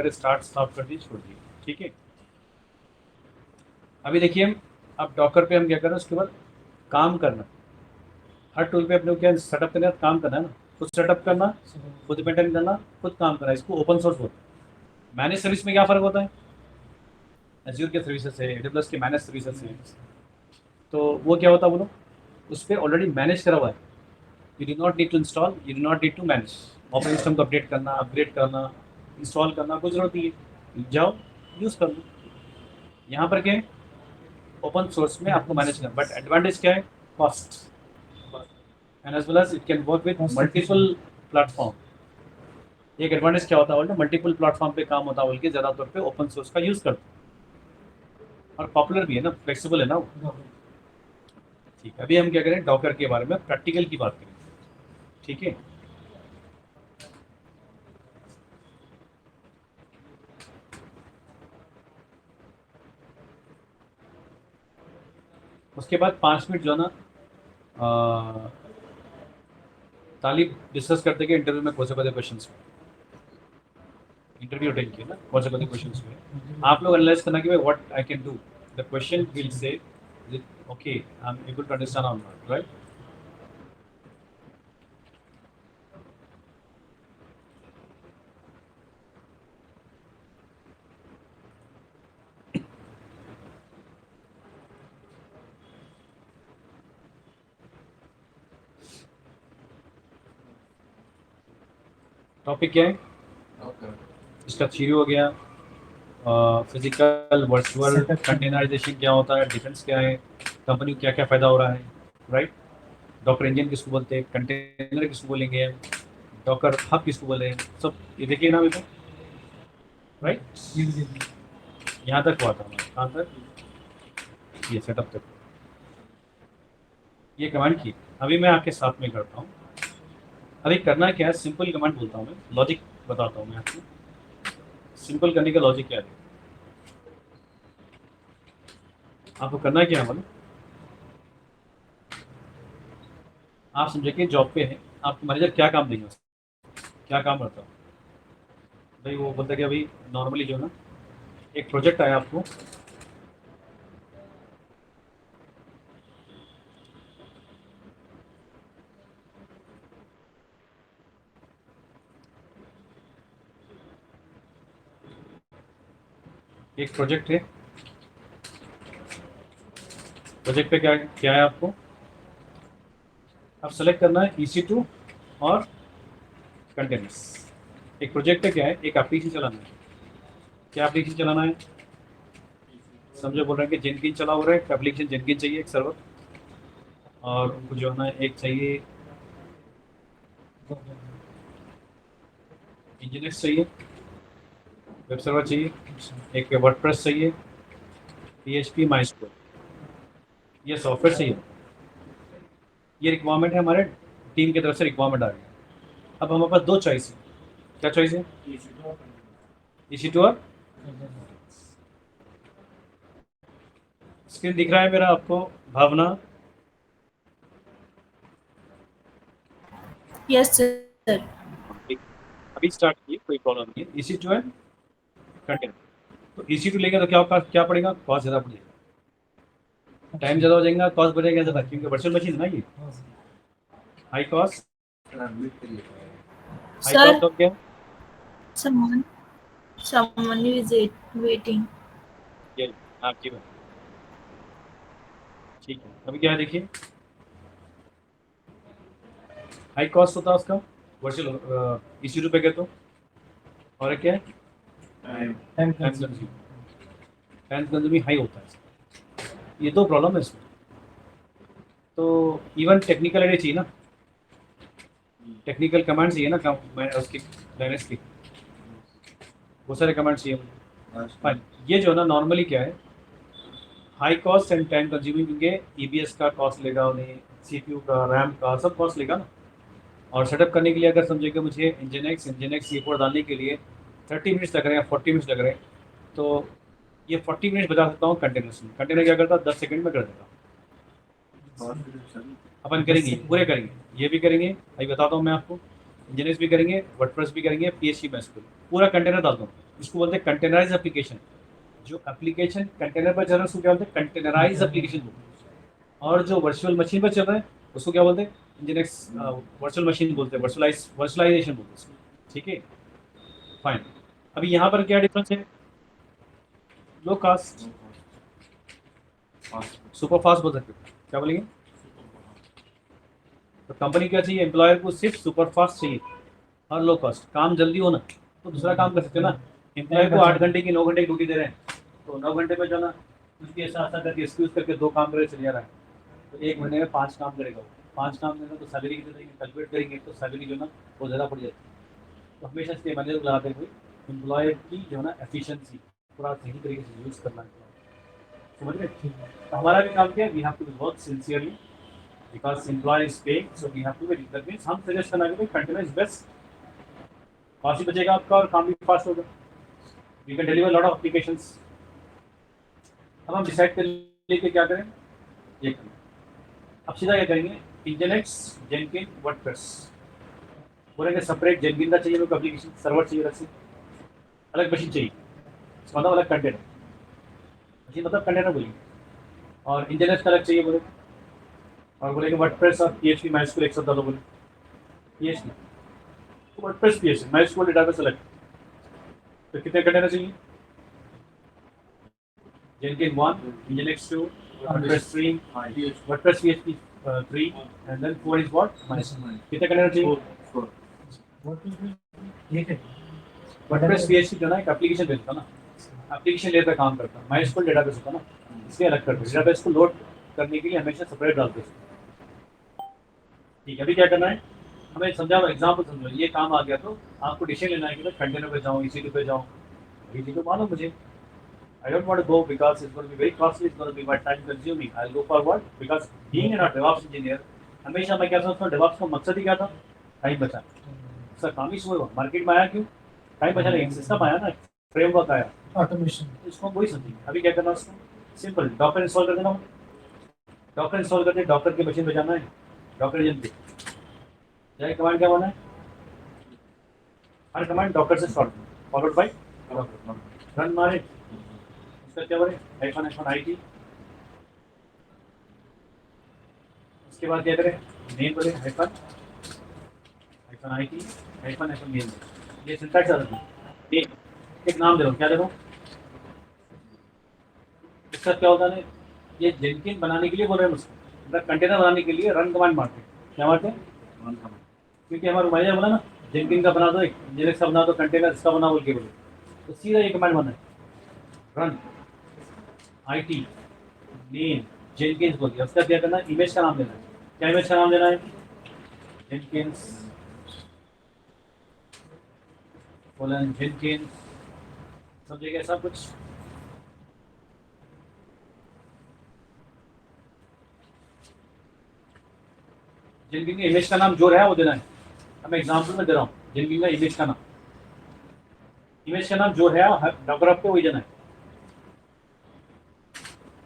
कर start stop कर दिए, छोड़ दिए। ठीक है, अभी देखिए हम अब डॉकर पे हम क्या कर रहे हैं, उसके बाद काम करना। हर टूल पे अपने को क्या सेटअप करना है, काम करना है ना, खुद सेटअप करना, खुद मेंटेन करना, खुद काम करना, इसको ओपन सोर्स बोलते हैं। मैनेज सर्विस में क्या फ़र्क होता है, एज्योर के सर्विसेज है, AWS के मैनेज सर्विसेज है, तो वो क्या होता है बोलो, उस पर ऑलरेडी मैनेज करा हुआ है। You do not need to install, you do not need to manage. Operating system को अपडेट करना, अपग्रेड करना, इंस्टॉल करना कोई ज़रूरत नहीं है, जाओ यूज़ कर लो। यहाँ पर क्या है, ओपन सोर्स में आपको मैनेज करना, बट एडवांटेज क्या है, cost, and as well as it can work with multiple platform. एक एडवांटेज क्या होता है बोलते, मल्टीपल प्लेटफॉर्म पे काम होता है बोल के ज़्यादातर पे ओपन सोर्स का यूज़ करते हैं, और पॉपुलर भी है ना, फ्लेक्सिबल है ना वो। ठीक है, अभी हम क्या करें, डॉकर के बारे में प्रैक्टिकल की बात करें। ठीक है, उसके बाद 5 मिनट जो है ना तालिब डिस्कस करते कि इंटरव्यू में कौन से क्वेश्चन हुए, इंटरव्यू अटेंड किया ना, कौन से क्वेश्चन हुए, आप लोग एनालाइज करना कि भाई what I can do, the question will say okay I am able to understand और नॉट, राइट। टॉपिक क्या है इसका, थ्योरी हो गया, फिजिकल वर्चुअल कंटेनराइजेशन क्या होता है, डिफरेंस क्या है, कंपनी को क्या क्या फ़ायदा हो रहा है, राइट। डॉकर इंजन किसको बोलते हैं, कंटेनर किसको बोलेंगे, डॉकर हब किसको बोले हैं, सब ये देखिए ना अभी तो, राइट। यहाँ तक हुआ था हमारा, कहाँ तक, ये सेटअप तक, ये कमांड की। अभी मैं आपके साथ में करता हूँ। अभी करना क्या है, सिंपल कमांड बोलता हूँ मैं, लॉजिक बताता हूँ मैं आपको, सिंपल करने का लॉजिक क्या है। आपको करना क्या है बोलो, आप समझे कि जॉब पे है, आपको मैनेजर क्या काम देंगे, क्या काम रहता है भाई, वो बोलता है कि अभी नॉर्मली जो है ना, एक प्रोजेक्ट आया आपको, एक प्रोजेक्ट है, प्रोजेक्ट पे क्या क्या है आपको, अब सेलेक्ट करना है EC2 और कंटेनर्स। एक प्रोजेक्ट है क्या है, एक एप्लीकेशन चलाना है, क्या एप्लीकेशन चलाना है, समझो बोल रहे हैं कि जेनकिन चला हो रहा है, एप्लीकेशन जेनकिन चाहिए एक सर्वर, और उनको जो है ना एक चाहिए इंजीनियर्स चाहिए, वेब सर्वर चाहिए, एक वर्डप्रेस चाहिए, PHP MySQL, ये सॉफ्टवेयर चाहिए। ये रिक्वायरमेंट है हमारे टीम की तरफ से, रिक्वायरमेंट आ गया। अब हमारे पास दो चॉइस है, क्या चॉइस है, EC2 और स्क्रीन दिख रहा है मेरा आपको, भावना। Yes sir. अभी स्टार्ट किए, कोई प्रॉब्लम नहीं है, EC2 है कंटेनर। तो EC2 लेंगे तो क्या पड़ेगा, कॉस्ट ज़्यादा पड़ेगा, टाइम ज़्यादा हो जाएगा, कॉस्ट बढ़ेगा ज़्यादा, क्योंकि वर्चुअल मशीन है ना ये, high cost. High sir cost of क्या, someone someone is waiting. ये आपकी बात, ठीक है। अभी क्या है देखिए, हाई कॉस्ट होता है उसका वर्चुअल EC2 पे गए तो, और एक क्या है, time consuming, time consuming high होता है, ये दो प्रॉब्लम है इसमें। तो इवन टेक्निकल आइडिया चाहिए ना, टेक्निकल कमांड चाहिए ना, उसकी लाइनेस की, बहुत सारे कमांड चाहिए मुझे। फाइन, ये जो है ना नॉर्मली क्या है, high cost and time consuming, क्योंकि EBS का कॉस्ट लेगा उन्हें, CPU का, रैम का, सब कॉस्ट लेगा ना। और सेटअप करने के लिए अगर समझे कि मुझे इंजन एक्स ये कोड डालने के लिए 30 मिनट्स लग रहे हैं, 40 मिनट्स लग रहे हैं, तो ये 40 मिनट्स बचा सकता हूँ कंटेनर्स में। कंटेनर क्या करता है, 10 सेकंड में कर देता हूँ। अपन करेंगे, पूरे करेंगे, ये भी करेंगे, अभी बताता हूँ मैं आपको, इंजन एक्स भी करेंगे, वर्डप्रेस भी करेंगे, PHP MySQL, पूरा कंटेनर डाल दूँ, इसको बोलते हैं कंटेनराइज एप्लीकेशन। जो एप्लीकेशन कंटेनर पर चल रहा है उसको क्या बोलते हैं, कंटेनराइज एप्लीकेशन बोलते हैं। और जो वर्चुअल मशीन पर चल रहा है उसको क्या बोलते हैं, इंजीनियर्स वर्चुअल मशीन बोलते हैं, वर्चुअलाइजेशन बोलते हैं उसको। ठीक है, फाइन। अभी यहाँ पर क्या डिफरेंस है, लो कास्ट सुपर फास्ट बोल सकते हो, क्या बोलेंगे। तो कंपनी क्या चाहिए, एम्प्लॉयर को सिर्फ सुपर फास्ट चाहिए और लो कॉस्ट, काम जल्दी होना, तो दूसरा काम कर सकते हो ना। एम्प्लॉय को 8 घंटे की 9 घंटे की ड्यूटी दे रहे हैं, तो 9 घंटे में जो ना उसके ऐसा ऐसा करके एक्सक्यूज करके 2 काम करके चले जा रहा है, तो 1 महीने में 5 काम करेगा वो। 5 काम करेगा तो सैलरी कितने देंगे, कैलकुलेट करेंगे तो सैलरी जो ना वो ज़्यादा पड़ जाती है। तो हमेशा इसलिए मैनेजर को लगाते हुए एम्प्लॉय की जो है ना एफिशिएंसी पूरा सही तरीके से यूज़ करना है, समझ रहे। तो हमारा भी काम क्या है, we have to work sincerely because employ is paying, so we have to very, that means हम सजेस्ट करना कि कंटिन्यू इज बेस्ट, फास्ट भी बचेगा आपका और काम भी फास्ट होगा, you can deliver lot of applications. अब हम डिसाइड कर लिए कि क्या करें, ये करें। अब सीधा क्या करेंगे, इंटरनेट्स जेनकिन वर्डप्रेस बोलेंगे, सेपरेट जेनकिन का चाहिए मेरे को एप्लीकेशन सर्वर चाहिए, अलग से अलग मशीन चाहिए, इसका मतलब अलग कंटेनर, मशीन मतलब कंटेनर बोलिए, और इंटरनेट का अलग चाहिए बोले, और बोलेंगे वर्डप्रेस और पीएचपी माइस्क्यूएल एक साथ डालो बोले, पीएचपी तो वर्डप्रेस पीएचपी माइस्क्यूएल डेटाबेस अलग, तो कितने कंटेनर चाहिए, Jenkins 1, Nginx 2, WordPress 3, WordPress PHP 3, and then 4 is what? कितने कंटेनर चाहिए? WordPress PHP जो ना एक एप्लीकेशन भेजता ना, एप्लीकेशन लेयर पे काम करता है, MySQL डेटाबेस होता ना, इसलिए अलग करते हैं, डेटाबेस को लोड करने के लिए हमेशा सेपरेट डालते हैं। ठीक है, अभी क्या करना है, हमें समझाओ, एग्जाम्पल समझो, ये काम आ गया तो आपको डिसीजन लेना है कि मैं कंटेनर पे जाऊँ, EC2 पे जाऊँ, EC2 तो मालूम मुझे, I don't want to go because it's going to be very costly. It's going to be my time consuming. I'll go for what? Because being a DevOps engineer, हमेशा मैं क्या सोचता हूँ, DevOps का मकसद ही क्या था, टाइम बचाना। उसका काम ही हुआ, मार्केट में आया क्यों, टाइम बचाने, एक सिस्टम आया ना, फ्रेमवर्क आया, ऑटोमेशन, इसको हम वही समझेंगे। अभी क्या करना है उसको, सिंपल डॉकर इंस्टॉल कर देना, डॉकर इंस्टॉल करके डॉकर की मशीन पे जाना है, डॉकर एजेंट पे जाए, कमांड क्या होना है, हर कमांड डॉकर से स्टार्ट फॉलोड बाय रन मारे, इसका क्या बोले, -IT, उसके बाद क्या करें, नेम बोले -IT, -नेम, ये सिंटैक्स आ रहा है, एक नाम दे रहा हूँ, क्या दे रहा हूँ, इसका क्या होता है, ये जेनकिन बनाने के लिए बोल रहे हैं मुझको, मतलब कंटेनर बनाने के लिए रन कमांड मारते हैं, क्या मारते हैं, क्योंकि हमारा मैनेजर बोला ना जेनकिन का बना दो, एक जेनेक्स का बना दो, कंटेनर इसका बना बोल के बोले, तो सीधा ये कमांड मारना है, रन IT नेम जेनकिन्स बोल दिया, उसका क्या करना है, इमेज का नाम देना है, क्या इमेज का नाम देना है, जेनकिन्स कोलन जेनकिन्स, समझिएगा सब कुछ। जेनकिन के इमेज का नाम जो रहा है वो देना है, अब मैं एग्जाम्पल में दे रहा हूँ, जेनकिन का इमेज का नाम, इमेज का नाम जो है डॉकर आपको वही देना है,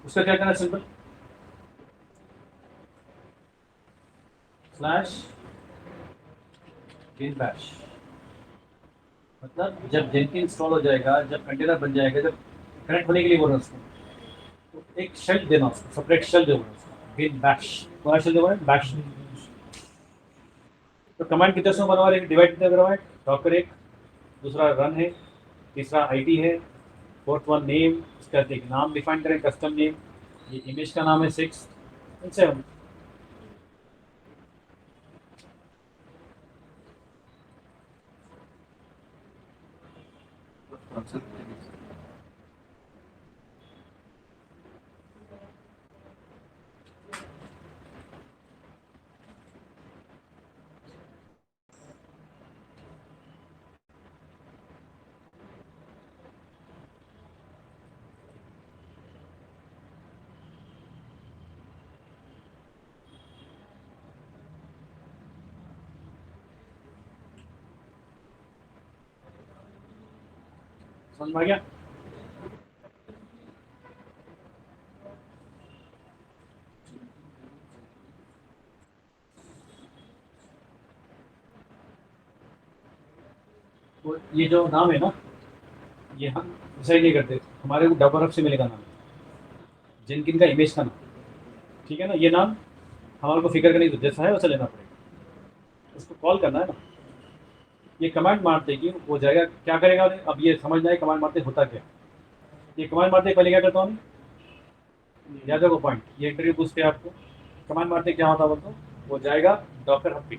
उसका क्या करना है, सिंपल /bin-bash, मतलब जब जेनकिन इंस्टॉल हो जाएगा, जब कंटेनर बन जाएगा, जब कनेक्ट होने के लिए बोल रहा है उसको, तो एक शेल देना उसको, सेपरेट शेल देना उसको, bin-bash, कौन शेल देना है, बैश। तो कमांड कितने से बनवा रहे हैं, डिवाइड कितने करवा है, डॉकर एक, दूसरा रन है, तीसरा IT है, फोर्थ वन नेम, इसका एक नाम डिफाइन करें, कस्टम नेम, ये इमेज का नाम है 6 and 7। समझ में आ गया, तो ये जो नाम है ना, ये हम सही नहीं करते, हमारे को डॉकर से मिलेगा नाम, जेनकिन का इमेज का नाम, ठीक है ना। ये नाम हमारे को फिगर करने की जैसा है वैसा लेना पड़ेगा, उसको कॉल करना है ना। ये कमांड मारते कि वो जाएगा, क्या करेगा अब ये समझना है कमांड मारते होता क्या। ये कमांड मारते पहले क्या करता हूँ, याद रखो पॉइंट, ये इंटरव्यू पूछते हैं आपको कमांड मारते क्या होता है, तो वो जाएगा डॉकर हब पे,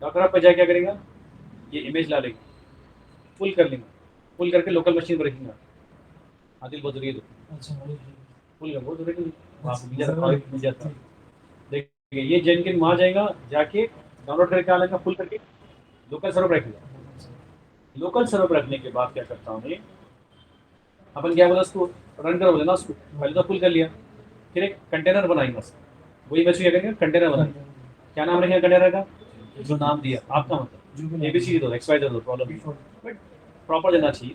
डॉकर हब पे जाए क्या करेगा, ये इमेज ला लेगा, फुल कर लेगा, फुल करके लोकल मशीन पर रखेगा। आदिल बहुत जरूरी है, अच्छा फुल कर बहुत जरूरी, आप मिल जाता। देखिए ये जेनकिन वहाँ जाएगा, जाके डाउनलोड करके आ लेगा, फुल करके लोकल सर्वर रखेगा। लोकल सर्वर रखने के बाद क्या करता हूँ मैं, अपन क्या बोला उसको रन करो बोले ना, उसको पहले तो फुल कर लिया, फिर एक कंटेनर बनाएंगे उसका, वही बच्चे क्या करेंगे कंटेनर बनाएंगे। क्या नाम रखेगा कंटेनर का, जो नाम दिया आपका मतलब एबीसी दो, एक्स वाई दो, प्रॉब्लम बट प्रॉपर देना चाहिए।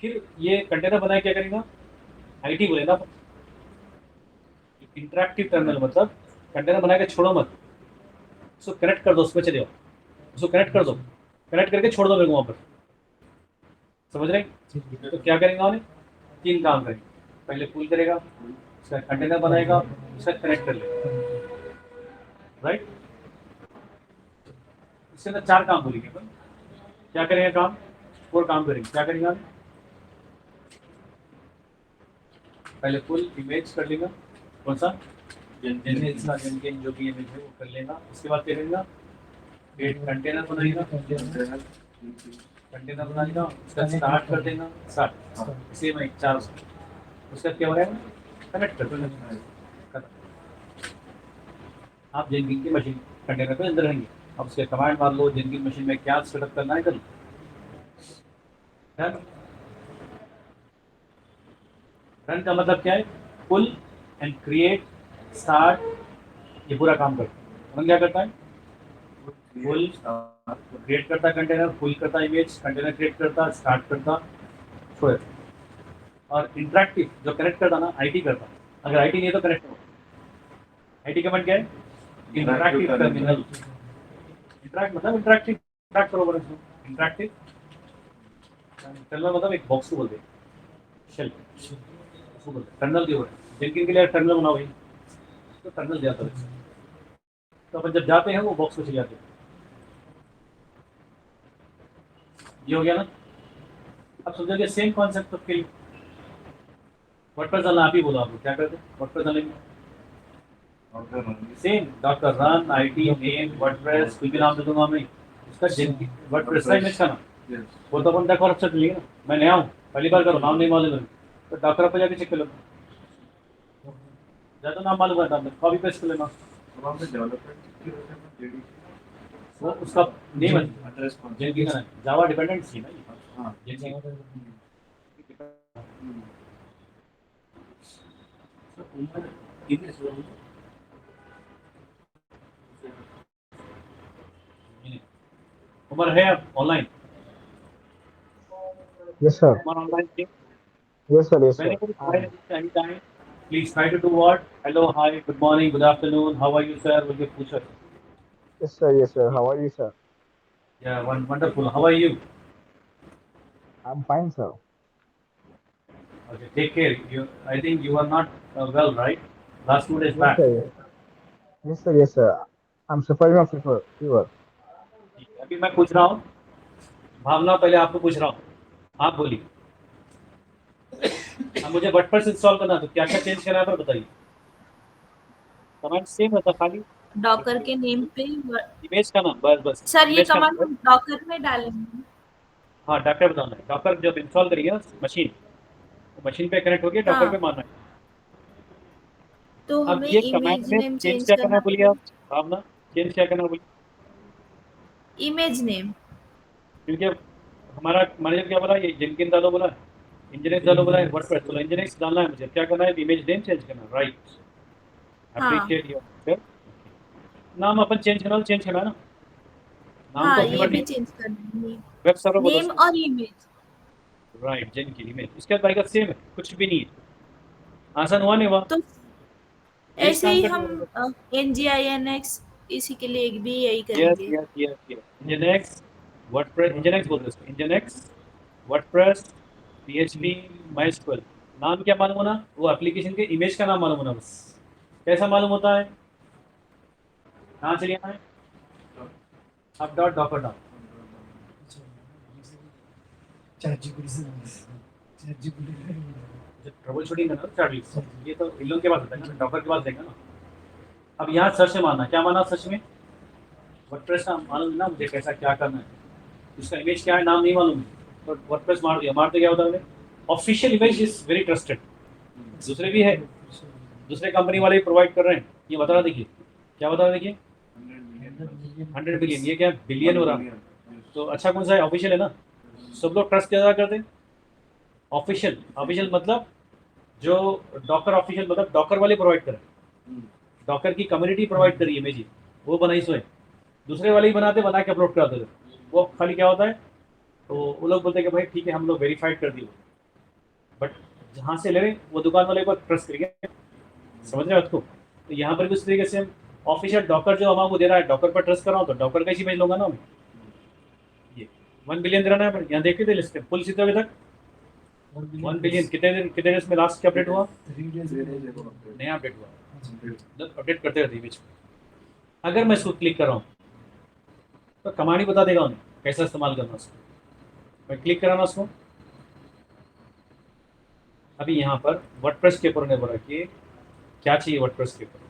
फिर ये कंटेनर बनाए क्या करेगा, आईटी बोले ना, इंटरेक्टिव टर्मिनल, मतलब कंटेनर बना के छोड़ो मत, उसको कनेक्ट कर दो, उसमें चले जाओ, उसको कनेक्ट कर दो, कनेक्ट करके छोड़ दो मेरे को वहाँ पर, समझ रहे हैं? तो क्या करेंगे उन्हें, 3 काम करेंगे, पहले पुल करेगा, उसका कंटेनर बनाएगा, उसका कनेक्ट कर लेगा, राइट। इसके अंदर 4 काम बोलेंगे अपन, क्या करेंगे काम, 4 काम करेंगे, क्या करेंगे हम, पहले फुल इमेज कर लेगा, कौन सा जेनकिन जो भी इमेज है वो कर लेगा, उसके बाद क्या करेगा, एक कंटेनर बनाएगा, कंटेनर बनाएगा, उसका स्टार्ट कर देगा, स्टार्ट सेम है 4, उसका क्या हो रहा है, कनेक्ट कर देगा। आप जेनकिन की मशीन कंटेनर पे अंदर रहेंगे, अब उसके कमांड मार लो, जेनकिन मशीन में क्या सेटअप करना है कर लो। रन का मतलब क्या है, पुल एंड क्रिएट स्टार्ट, ये पूरा काम करता है। रन क्या करता है, फुल क्रिएट करता कंटेनर, फुल करता इमेज, कंटेनर क्रिएट करता, स्टार्ट करता, छोड़। और इंटरेक्टिव जो कनेक्ट करता ना, आईटी करता, अगर आईटी नहीं है तो कनेक्ट करो। आईटी कमांड क्या है, इंटरेक्टिव टर्मिनल, इंटरेक्ट मतलब इंटरेक्टिव, इंटरेक्ट करो बोले, इंटरेक्टिव टर्मिनल मतलब एक बॉक्स को बोलते हैं, शेल उसको बोलते हैं, टर्मिनल दिया हुआ है, जेनकिन के लिए टर्मिनल बनाओ भाई, तो टर्मिनल जाता है, तो अपन जब जाते हैं वो बॉक्स में चले जाते हैं। ये हो गया ना। अब समझोगे सेम कॉन्सेप्ट तो फिर वर्डप्रेस डालना, आप ही बोलो, आपको क्या करते वर्डप्रेस डालेंगे, same doctor run IT name WordPress, कोई भी नाम दे दूंगा मैं, उसका वर्डप्रेस का इमेज का नाम, वो तो अपन देखो अच्छा चलेगा ना। मैं नया हूँ, पहली बार करो, नाम नहीं मालूम है, तो डॉक्टर पर जाके चेक कर लो, ज़्यादा नाम मालूम है तो कॉपी पेस्ट कर लेना, वो उसका नेम है जेनकिन का, जावा डिपेंडेंट सी ना ये, जेनकिन उमर है अब online, Yes, sir. Umar online, Yes, sir. Yes, sir. Very good. Hi, anytime. Please try to do what? Hello, hi, good morning, good afternoon. How are you, sir? Will you push us? Yes, sir. Yes, sir. How are you, sir? Yeah, wonderful. How are you? I'm fine, sir. Okay, take care. I think you are not well, right? Last 2 days Yes, back. sir. Yes, sir. Yes, sir. I'm suffering of fever. अभी मैं पूछ रहा हूँ, भावना पहले आपको पूछ रहा हूँ, आप बोलिए। अब मुझे वर्डप्रेस इंस्टॉल करना, तो क्या क्या चेंज करना है पर बताइए। कमांड सेम रहता, खाली डॉकर के नेम पे इमेज का नाम, बस सर ये इमेज का कमांड नाम। डॉकर में डालेंगे। हाँ, डॉक्टर बताना है, डॉक्टर जब इंस्टॉल करिए ना मशीन, मशीन पे कनेक्ट होगी, डॉक्टर पे हाँ, मारना है। तो अब हमें ये कमांड इमेज में नेम चेंज चेंज क्या करना करना है बोलिए आप, भावना चेंज क्या करना है बोलिए, इमेज नेम। क्योंकि हमारा मैनेजर क्या बोला, ये जेनकिन डालो बोला, इंजीनियर डालो बोला, वर्डप्रेस बोला, इंजीनियर डालना है मुझे, क्या करना है, इमेज नेम चेंज करना है, राइट। हाँ अप्रिशिएट योर नाम अपन चेंज करना, चेंज करना है ना, नाम तो हाँ, अपनी ये बार भी नहीं, चेंज करना है, वेब सर्वर बोलो नेम उसको, और इमेज। राइट, जेनकिन इमेज, इसके बाद भाई का सेम है, कुछ भी नहीं है, आसान हुआ नहीं हुआ, तो यही ऐसे काम ही करने हम वाला। NGINX इसी के लिए भी यही यस करेंगे। Yes yes yes, engineers WordPress, engineers बोलते हैं इसको, इंजीनियर्स वर्डप्रेस, PHP, MySQL। नाम क्या मालूम होना? वो एप्लीकेशन के इमेज का नाम मालूम होना बस। कैसा मालूम होता है? कहाँ चलिए आना है? अब डॉट डॉकर डाल। जब ट्रबल शूटिंग करना चार्ली, ये तो इन लोगों के पास होता है ना, डॉकर के पास देगा ना। अब यहाँ सर्च में मानना, क्या माना सर्च में? वर्डप्रेस का मालूम है ना मुझे कैसा क्या करना है, उसका इमेज क्या है नाम नहीं मालूम है, तो वर्डप्रेस मार दिया। मारते क्या होता है? Official image is very trusted. दूसरे भी है, दूसरे कंपनी वाले प्रोवाइड कर रहे हैं। ये बता रहा देखिए, क्या बता रहा देखिए, 100 बिलियन। ये क्या बिलियन हो रहा है? तो अच्छा कौन सा है? ऑफिशियल है ना। सब लोग ट्रस्ट ज़्यादा करते हैं ऑफिशियल। ऑफिशियल मतलब जो डॉकर ऑफिशियल मतलब डॉकर वाले प्रोवाइड कर रहे हैं, डॉकर की कम्युनिटी प्रोवाइड करी इमेज, वो बनाई सो है। दूसरे वाले ही बनाते, बना के अपलोड कराते थे। वो खाली क्या होता है, तो वो लोग बोलते हैं कि भाई ठीक है हम लोग वेरीफाइड कर दिए, बट जहाँ से ले रहे वो दुकान वाले को ट्रस्ट करिए। समझ रहे हो उसको? तो यहाँ पर भी उस तरीके से ऑफिशियल डॉकर जो अमाउंट को दे रहा है, डॉकर पर ट्रस्ट कर रहा हूँ तो डॉकर का ही इमेज लूंगा ना मैं। ये 1 बिलियन दे रहा है, यहाँ देखते थे लिस्ट फुल सीधे अभी तक 1 बिलियन। कितने डेज में लास्ट अपडेट हुआ? नया अपडेट हुआ, मतलब अपडेट करते रहते इमेज। अगर मैं इसको क्लिक कर रहा हूँ तो कमांड ही बता देगा उन्हें कैसा इस्तेमाल करना उसको। मैं क्लिक कराना उसको। अभी यहाँ पर वर्डप्रेस के ऊपर निर्भर रखिए क्या चाहिए। वर्डप्रेस के ऊपर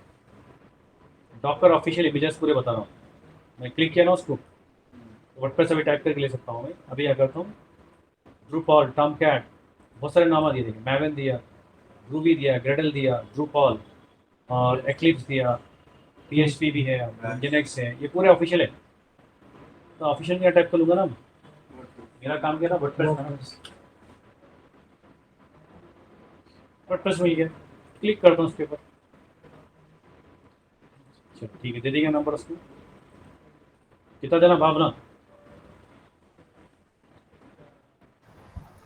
डॉकर ऑफिशियल इमेजेस पूरे बता रहा हूँ। मैं क्लिक किया ना उसको, वर्डप्रेस अभी टाइप करके ले सकता हूँ मैं। अभी क्या करता हूँ, ड्रूपॉल, टॉमकैट, बहुत सारे नाम दिए देखे, मैवन दिया, रूबी दिया, ग्रेडल दिया, ड्रूपॉल और एक्लिप्स दिया, PHP भी है, जिनेक्स है, ये पूरे ऑफिशियल है। तो ऑफिशियल में टाइप कर लूँगा ना, मेरा काम क्या था वर्डप्रेस। वर्डप्रेस मिल गया, क्लिक करता हूँ उसके ऊपर। चलो ठीक है, दे देंगे नंबर उसको। कितना देना भावना?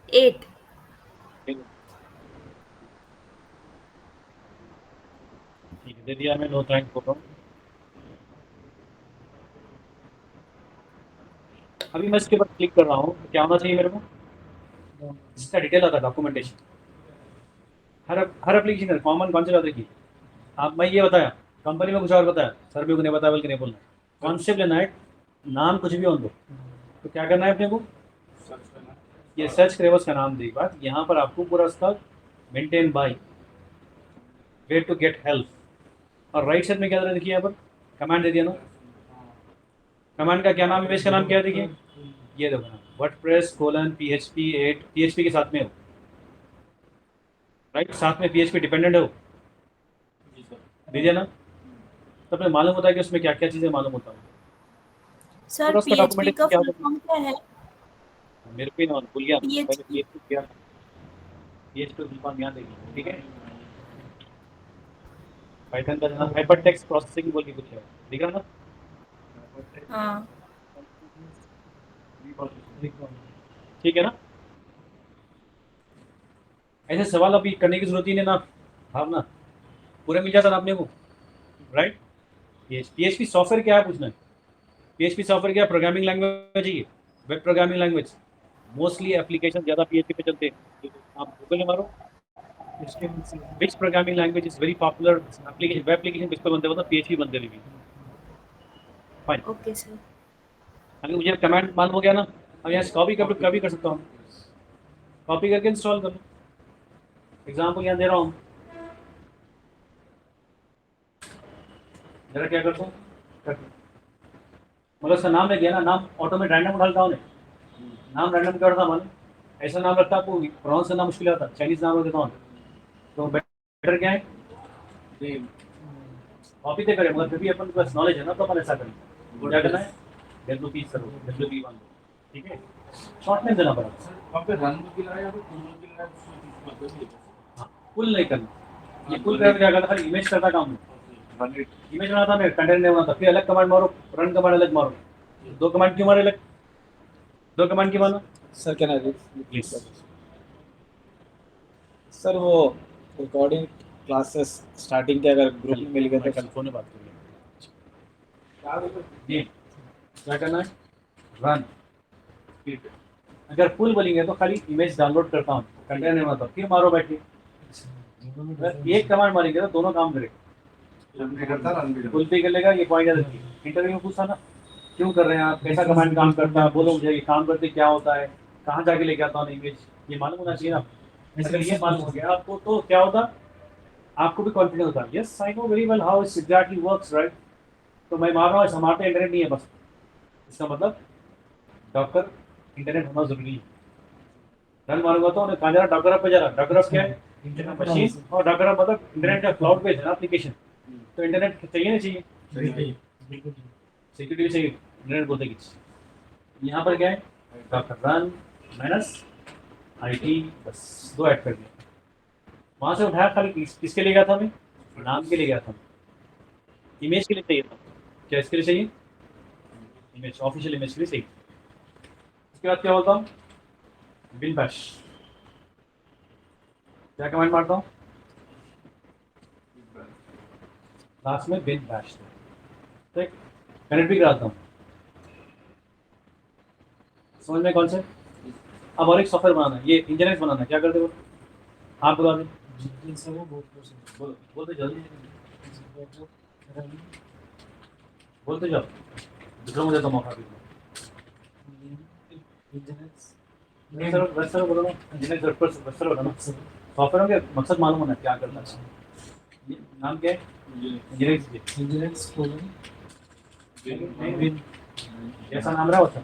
8। ठीक है, दे दिया मैं। नो थैंक बोल रहा हूँ। अभी मैं इसके ऊपर क्लिक कर रहा हूँ, क्या होना चाहिए मेरे को? इसका डिटेल आता है, डॉक्यूमेंटेशन। हर एप्लीकेशन कॉमन कौन से बात देखिए आप। मैं ये बताया, कंपनी में कुछ और बताया, सर भी को नहीं बताया बल्कि नहीं बोलना। कॉन्सेप्ट लेना है, नाम कुछ भी हो दो, तो क्या करना है अपने को? ये सर्च करे उसका नाम देगी बात। यहाँ पर आपको पूरा उसका maintain by, where to get help, और राइट साइड में क्या दे रहा है देखिए, यहाँ पर कमांड दे दिया ना। कमांड का क्या नाम, इमेज का नाम क्या है देखिए, ये देखो ना, वर्डप्रेस PHP 8। PHP के साथ में हो, राइट, साथ में PHP डिपेंडेंट हो, दीजिए ना। तब हमें मालूम होता है कि उसमें क्या क्या चीज़ें मालूम होता है। सर पूरा उसका PHP का डॉक्यूमेंटेशन क्या फुल होता फॉर्म क्या है? है मेरे को ही ना भूल गया। पहले PHP PHP क्या, PHP फुल फॉर्म यहाँ देखिए, ठीक है। पाइथन का नाम हाइपर टेक्स्ट प्रोसेसिंग बोल के कुछ है, दिख रहा ना? हाँ। ठीक है ना। ऐसे सवाल अभी करने की जरूरत ही नहीं ना भावना, पूरे मिल जाता ना अपने को, राइट। PHP सॉफ्टवेयर क्या है पूछना है। PHP सॉफ्टवेयर क्या, प्रोग्रामिंग लैंग्वेज है, web programming language. Mostly application ज़्यादा PHP पे चलते हैं। आप गूगल में मारो विच programming language is very popular application, web application किस पे बनते हैं, PHP बनते रहेगी। फाइन। Okay sir. अगर मुझे कमांड मालूम हो गया ना, अब यहाँ से कॉपी कर सकता हूँ, कॉपी करके इंस्टॉल कर लो। एग्जाम्पल यहाँ दे रहा हूँ, जरा क्या करता हूँ, मतलब उसका नाम ले गया ना, नाम ऑटोमेटिक रैंडम डालता हूँ, नाम रैंडम करता हूँ। ऐसा नाम रखता आपको प्रोनाउंस करना मुश्किल आता, चाइनीज नाम रख देता हूँ, तो बेटर क्या है कॉपी तो करें, मगर फिर भी अपन के पास नॉलेज है ना, तो अपन ऐसा करें। क्या करना है, WP करो, WP मान लो, ठीक है, शॉर्ट नेम देना पड़ेगा। वहाँ पे रन की लड़ाई या फिर पूर्ण की लड़ाई हाँ, पुल नहीं करना, ये पुल करके क्या करता, खाली इमेज करता काम है। इमेज बनाता मैं, कंटेंट नहीं बनाता। फिर अलग कमांड मारो, रन कमांड अलग मारो, दो कमांड क्यों मारे अलग, दो कमांड क्यों मारो? Sir can I please. Sir वो रिकॉर्डिंग क्लासेस स्टार्टिंग के अगर ग्रुप में मिल गए मैं तो कल फोन में बात करूँगा। जी क्या करना है, रन स्पीड, अगर पुल बोलेंगे तो खाली इमेज डाउनलोड करता हूँ, कंटेनर नहीं बनाता, फिर मारो बैठिए। अगर एक कमांड मारेंगे तो दोनों काम करेगा, पुल भी कर लेगा, ये पॉइंट याद रखिए। इंटरव्यू में पूछा ना क्यों कर रहे हैं आप, कैसा कमांड काम करता है, बोलो मुझे, ये काम करते क्या होता है, कहाँ जाके लेके आता हूँ इमेज, ये मालूम होना चाहिए ना। अगर ये मालूम हो गया आपको तो क्या होता, आपको भी कॉन्फिडेंस होता है, yes I know very well how it exactly works, right. तो मैं मार रहा हूँ, हमारे इंटरनेट नहीं है बस, इसका मतलब डॉक्टर इंटरनेट होना जरूरी है। रन मारूंगा तो उन्हें कहाँ जा रहा, डॉक्टर पे जा रहा, डॉक्टर अब क्या है, इंटरनेट मशीन, और डॉक्टर अब मतलब इंटरनेट का क्लाउड बेस्ड है ना एप्लीकेशन, तो इंटरनेट चाहिए नहीं चाहिए, सिक्योरिटी भी चाहिए, इंटरनेट बोलते कि यहाँ पर क्या है, डॉक्टर रन माइनस IT, बस 2 ऐड कर दिया। वहाँ से उठाया खाली किसके लिए गया था, मैं नाम के लिए गया था, इमेज के लिए चाहिए था, क्या इसके लिए चाहिए, इमेज, ऑफिशियल इमेज के लिए चाहिए। उसके बाद क्या बोलता हूँ, बिन बैश, क्या कमांड मारता हूँ लास्ट में, बिन बैश, ठीक, कनेक्ट भी कराता हूँ, समझ में कौन से। अब और एक सॉफ्टवेयर बनाना है, ये इंजीनियर्स बनाना है, क्या करते हो आप बता दें, बोलते जल्दी, बोलते जाओ, दूसरा मुझे तो मौका भी सर बोलो ना, इंजीनियर बताना, सॉफ्टवेयर के मकसद मालूम होना क्या करना है, नाम क्या है, इंजीनियरिंग, जैसा नाम रहा होता,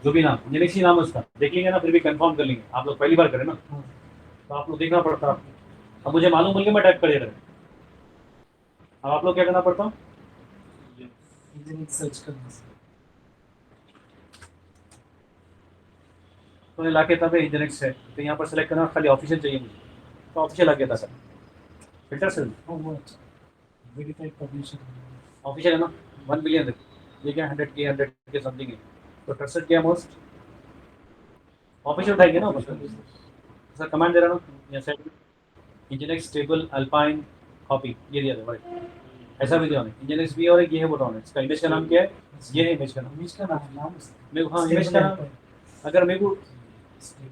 जो भी नाम, इंजीनियरिंग नाम है उसका, देख लेंगे ना, फिर भी कंफर्म कर लेंगे, आप लोग पहली बार करें ना, तो आप लोग देखना पड़ता है, अब मुझे मालूम बोल के मैं टाइप कर दे रहा हूँ, अब आप लोग क्या करना पड़ता, सर्च करना तो ला के तब इंजीनियरिंग से, तो यहाँ पर सेलेक्ट करना, खाली ऑफिशियल चाहिए मुझे, तो ऑफिशियल आ गया था सर, फिल्टर से वेरीफाइड पब्लिशर ऑफिशियल है ना, 1 बिलियन, ये क्या 100 के समथिंग है, तो ट्रस्टेड क्या मोस्ट ऑफिशियल उठाएंगे ना सर, कमांड दे रहा हूँ यहाँ से, इंजीनियरिंग स्टेबल अल्पाइन कॉपी, ये दिया था भाई, ऐसा भी दिया उन्हें, इंजीनियरिंग भी, और एक ये है बोल रहा हूँ, इसका इमेज का नाम क्या है, ये है इमेज का नाम, मेरे को, हाँ इमेज का नाम, अगर मेरे को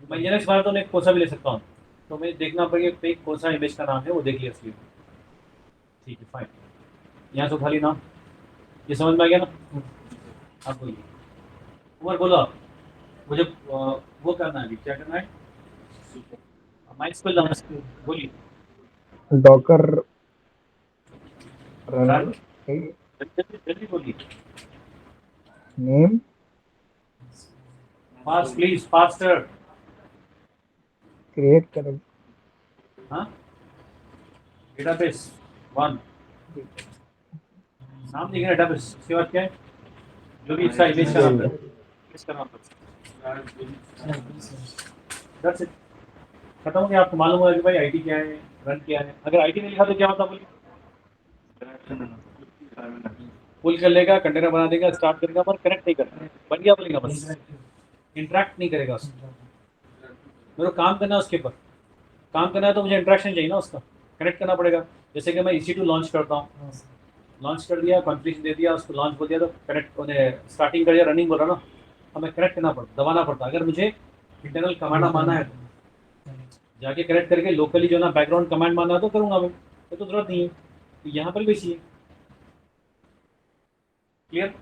मैं इंजीनियरिंग बार तो मैं कौन सा भी ले सकता हूँ, तो मैं देखना पड़ेगा पे कौन सा इमेज का नाम है, वो देख लिया इसलिए, ठीक है फाइन, यहाँ से खाली नाम, ये समझ में आ गया ना। आप बोलिए, उमर बोलो आप, मुझे वो करना है, क्या करना है, माइक स्कूल नाम, बोलिए, Docker रन, run जल्दी बोलिए, name fast please, faster, create करें हाँ, डेटाबेस 1, नाम देखिए डेटाबेस, उसके बाद क्या है, जो भी इसका इमेज का नाम है, इसका नाम दैट्स इट, खत्म हो गया। आपको मालूम होगा कि भाई IT क्या है, रन क्या है, अगर IT नहीं लिखा तो क्या होता, बोलिए, पुल कर लेगा, कंटेनर बना देगा, स्टार्ट करेगा, पर कनेक्ट नहीं करेगा, बन गया बोलेगा, बस इंटरेक्ट नहीं करेगा उसको, मेरे को काम करना है उसके ऊपर, काम करना है तो मुझे इंटरेक्शन चाहिए ना, उसका कनेक्ट करना पड़ेगा। जैसे कि मैं EC2 लॉन्च करता हूँ, लॉन्च कर दिया, कॉन्फ़िगरेशन दे दिया, उसको लॉन्च बोल दिया, तो कनेक्ट उन्हें स्टार्टिंग कर दिया, रनिंग बोल रहा ना, हमें कनेक्ट करना पड़ता, दबाना पड़ता, अगर मुझे इंटरनल कमांड मारना है तो जाके कनेक्ट करके लोकली जो ना बैकग्राउंड कमांड मारना है तो करूँगा मैं, तो जरूरत नहीं है, तो यहाँ पर भी वैसी है, क्लियर।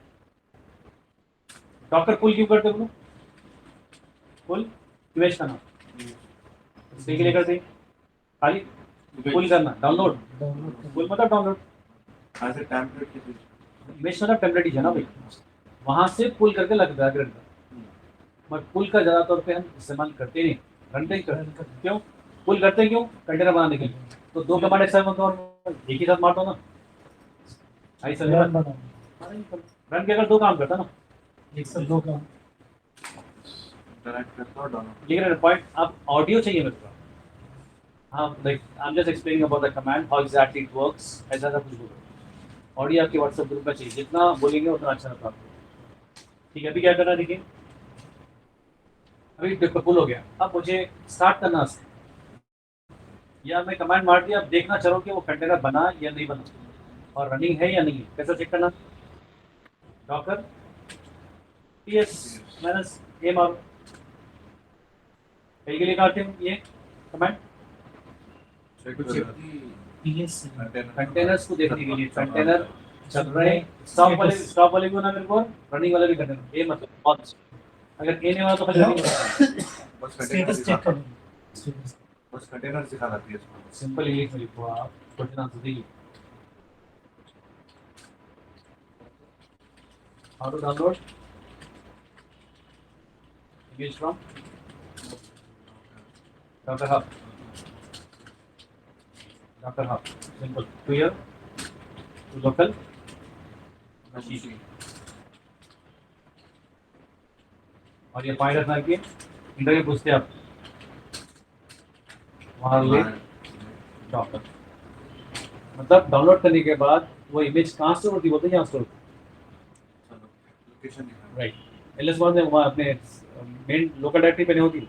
डॉक्टर पुल क्यों करते बोलो, पुल इमेज का नाम, इसके लिए करते खाली पुल करना, डाउनलोड, पुल मतलब डाउनलोड, इमेज मतलब टेम्पलेट ही है ना भाई, वहां से पुल करके लग जाएगा, बट पुल का ज़्यादातर पे हम इस्तेमाल करते नहीं, रनटाइम करते, क्यों पुल करते हैं, क्यों कंटेनर बनाने के लिए, तो 2 कमांड एक साथ एक ही साथ मारता ना, आई सर रन के अगर 2 काम करता ना, एक साथ 2 काम, लेकिन पॉइंट आप ऑडियो चाहिए मेरे को, हाँ like I am just explaining about the command how exactly it works, ऐसा सब कुछ बोलो, ऑडियो आपके व्हाट्सएप ग्रुप में चाहिए, जितना बोलेंगे उतना अच्छा रहता आपको, ठीक है। अभी क्या करना, देखिए अभी पुल हो गया, अब मुझे स्टार्ट करना है, या मैं कमांड मार दिया, अब देखना चलो कि वो कंटेनर बना या नहीं बना, और रनिंग है या नहीं है, कैसा चेक करना, डॉकर PS माइनस A मारो, कहीं के लिए काटते हैं ये कमेंट PS कंटेनर्स को देखने के लिए कंटेनर चल रहे स्टॉप वाले भी होना मेरे को रनिंग वाला भी कंटेनर ये मतलब बहुत अगर ए नहीं हुआ तो फिर रनिंग स्टेटस चेक करो स्टेटस बस कंटेनर दिखा रहा है इसको सिंपल इंग्लिश में लिखो आप क्वेश्चन आंसर दीजिए how to download image from Docker Hub simple to ear to local machine और ये फाइल रखना कि इंटरव्यू पूछते आप वहाँ ले डॉक्टर मतलब डाउनलोड करने के बाद वो इमेज कहाँ स्टोर होती बोलते हैं यहाँ स्टोर लोकेशन दिखा राइट एल एस में वहाँ अपने मेन लोकल डायरेक्टरी पे नहीं होती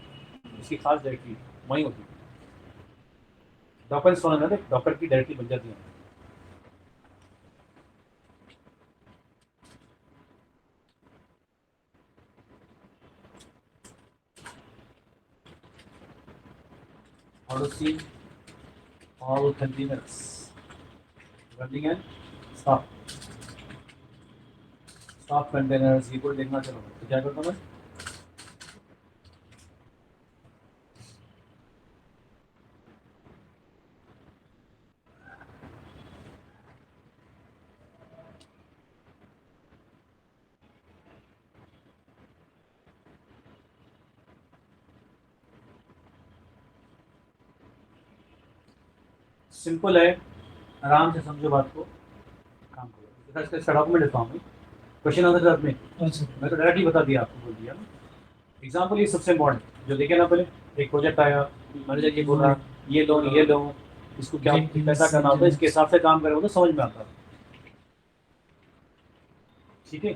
उसकी खास डायरेक्टरी वहीं होती डॉक्टर इंस्टॉल है डॉक्टर की डायरेक्टरी बन जाती है how to see all containers running and stop containers ये कोड देखना चलो तो क्या करता हूँ मैं सिंपल है आराम से समझो बात को काम करो इसका इसका डॉक्यूमेंट देता हूँ मैं क्वेश्चन आंसर साथ में अच्छा मैं तो डायरेक्टली बता दिया आपको बोल दिया ना एग्जाम्पल ये सबसे इम्पोर्टेंट जो देखे ना पहले एक प्रोजेक्ट आया मैनेजर ये बोल रहा ये लो इसको क्या पैसा करना होता है इसके हिसाब से काम करोगे तो समझ में आता है ठीक है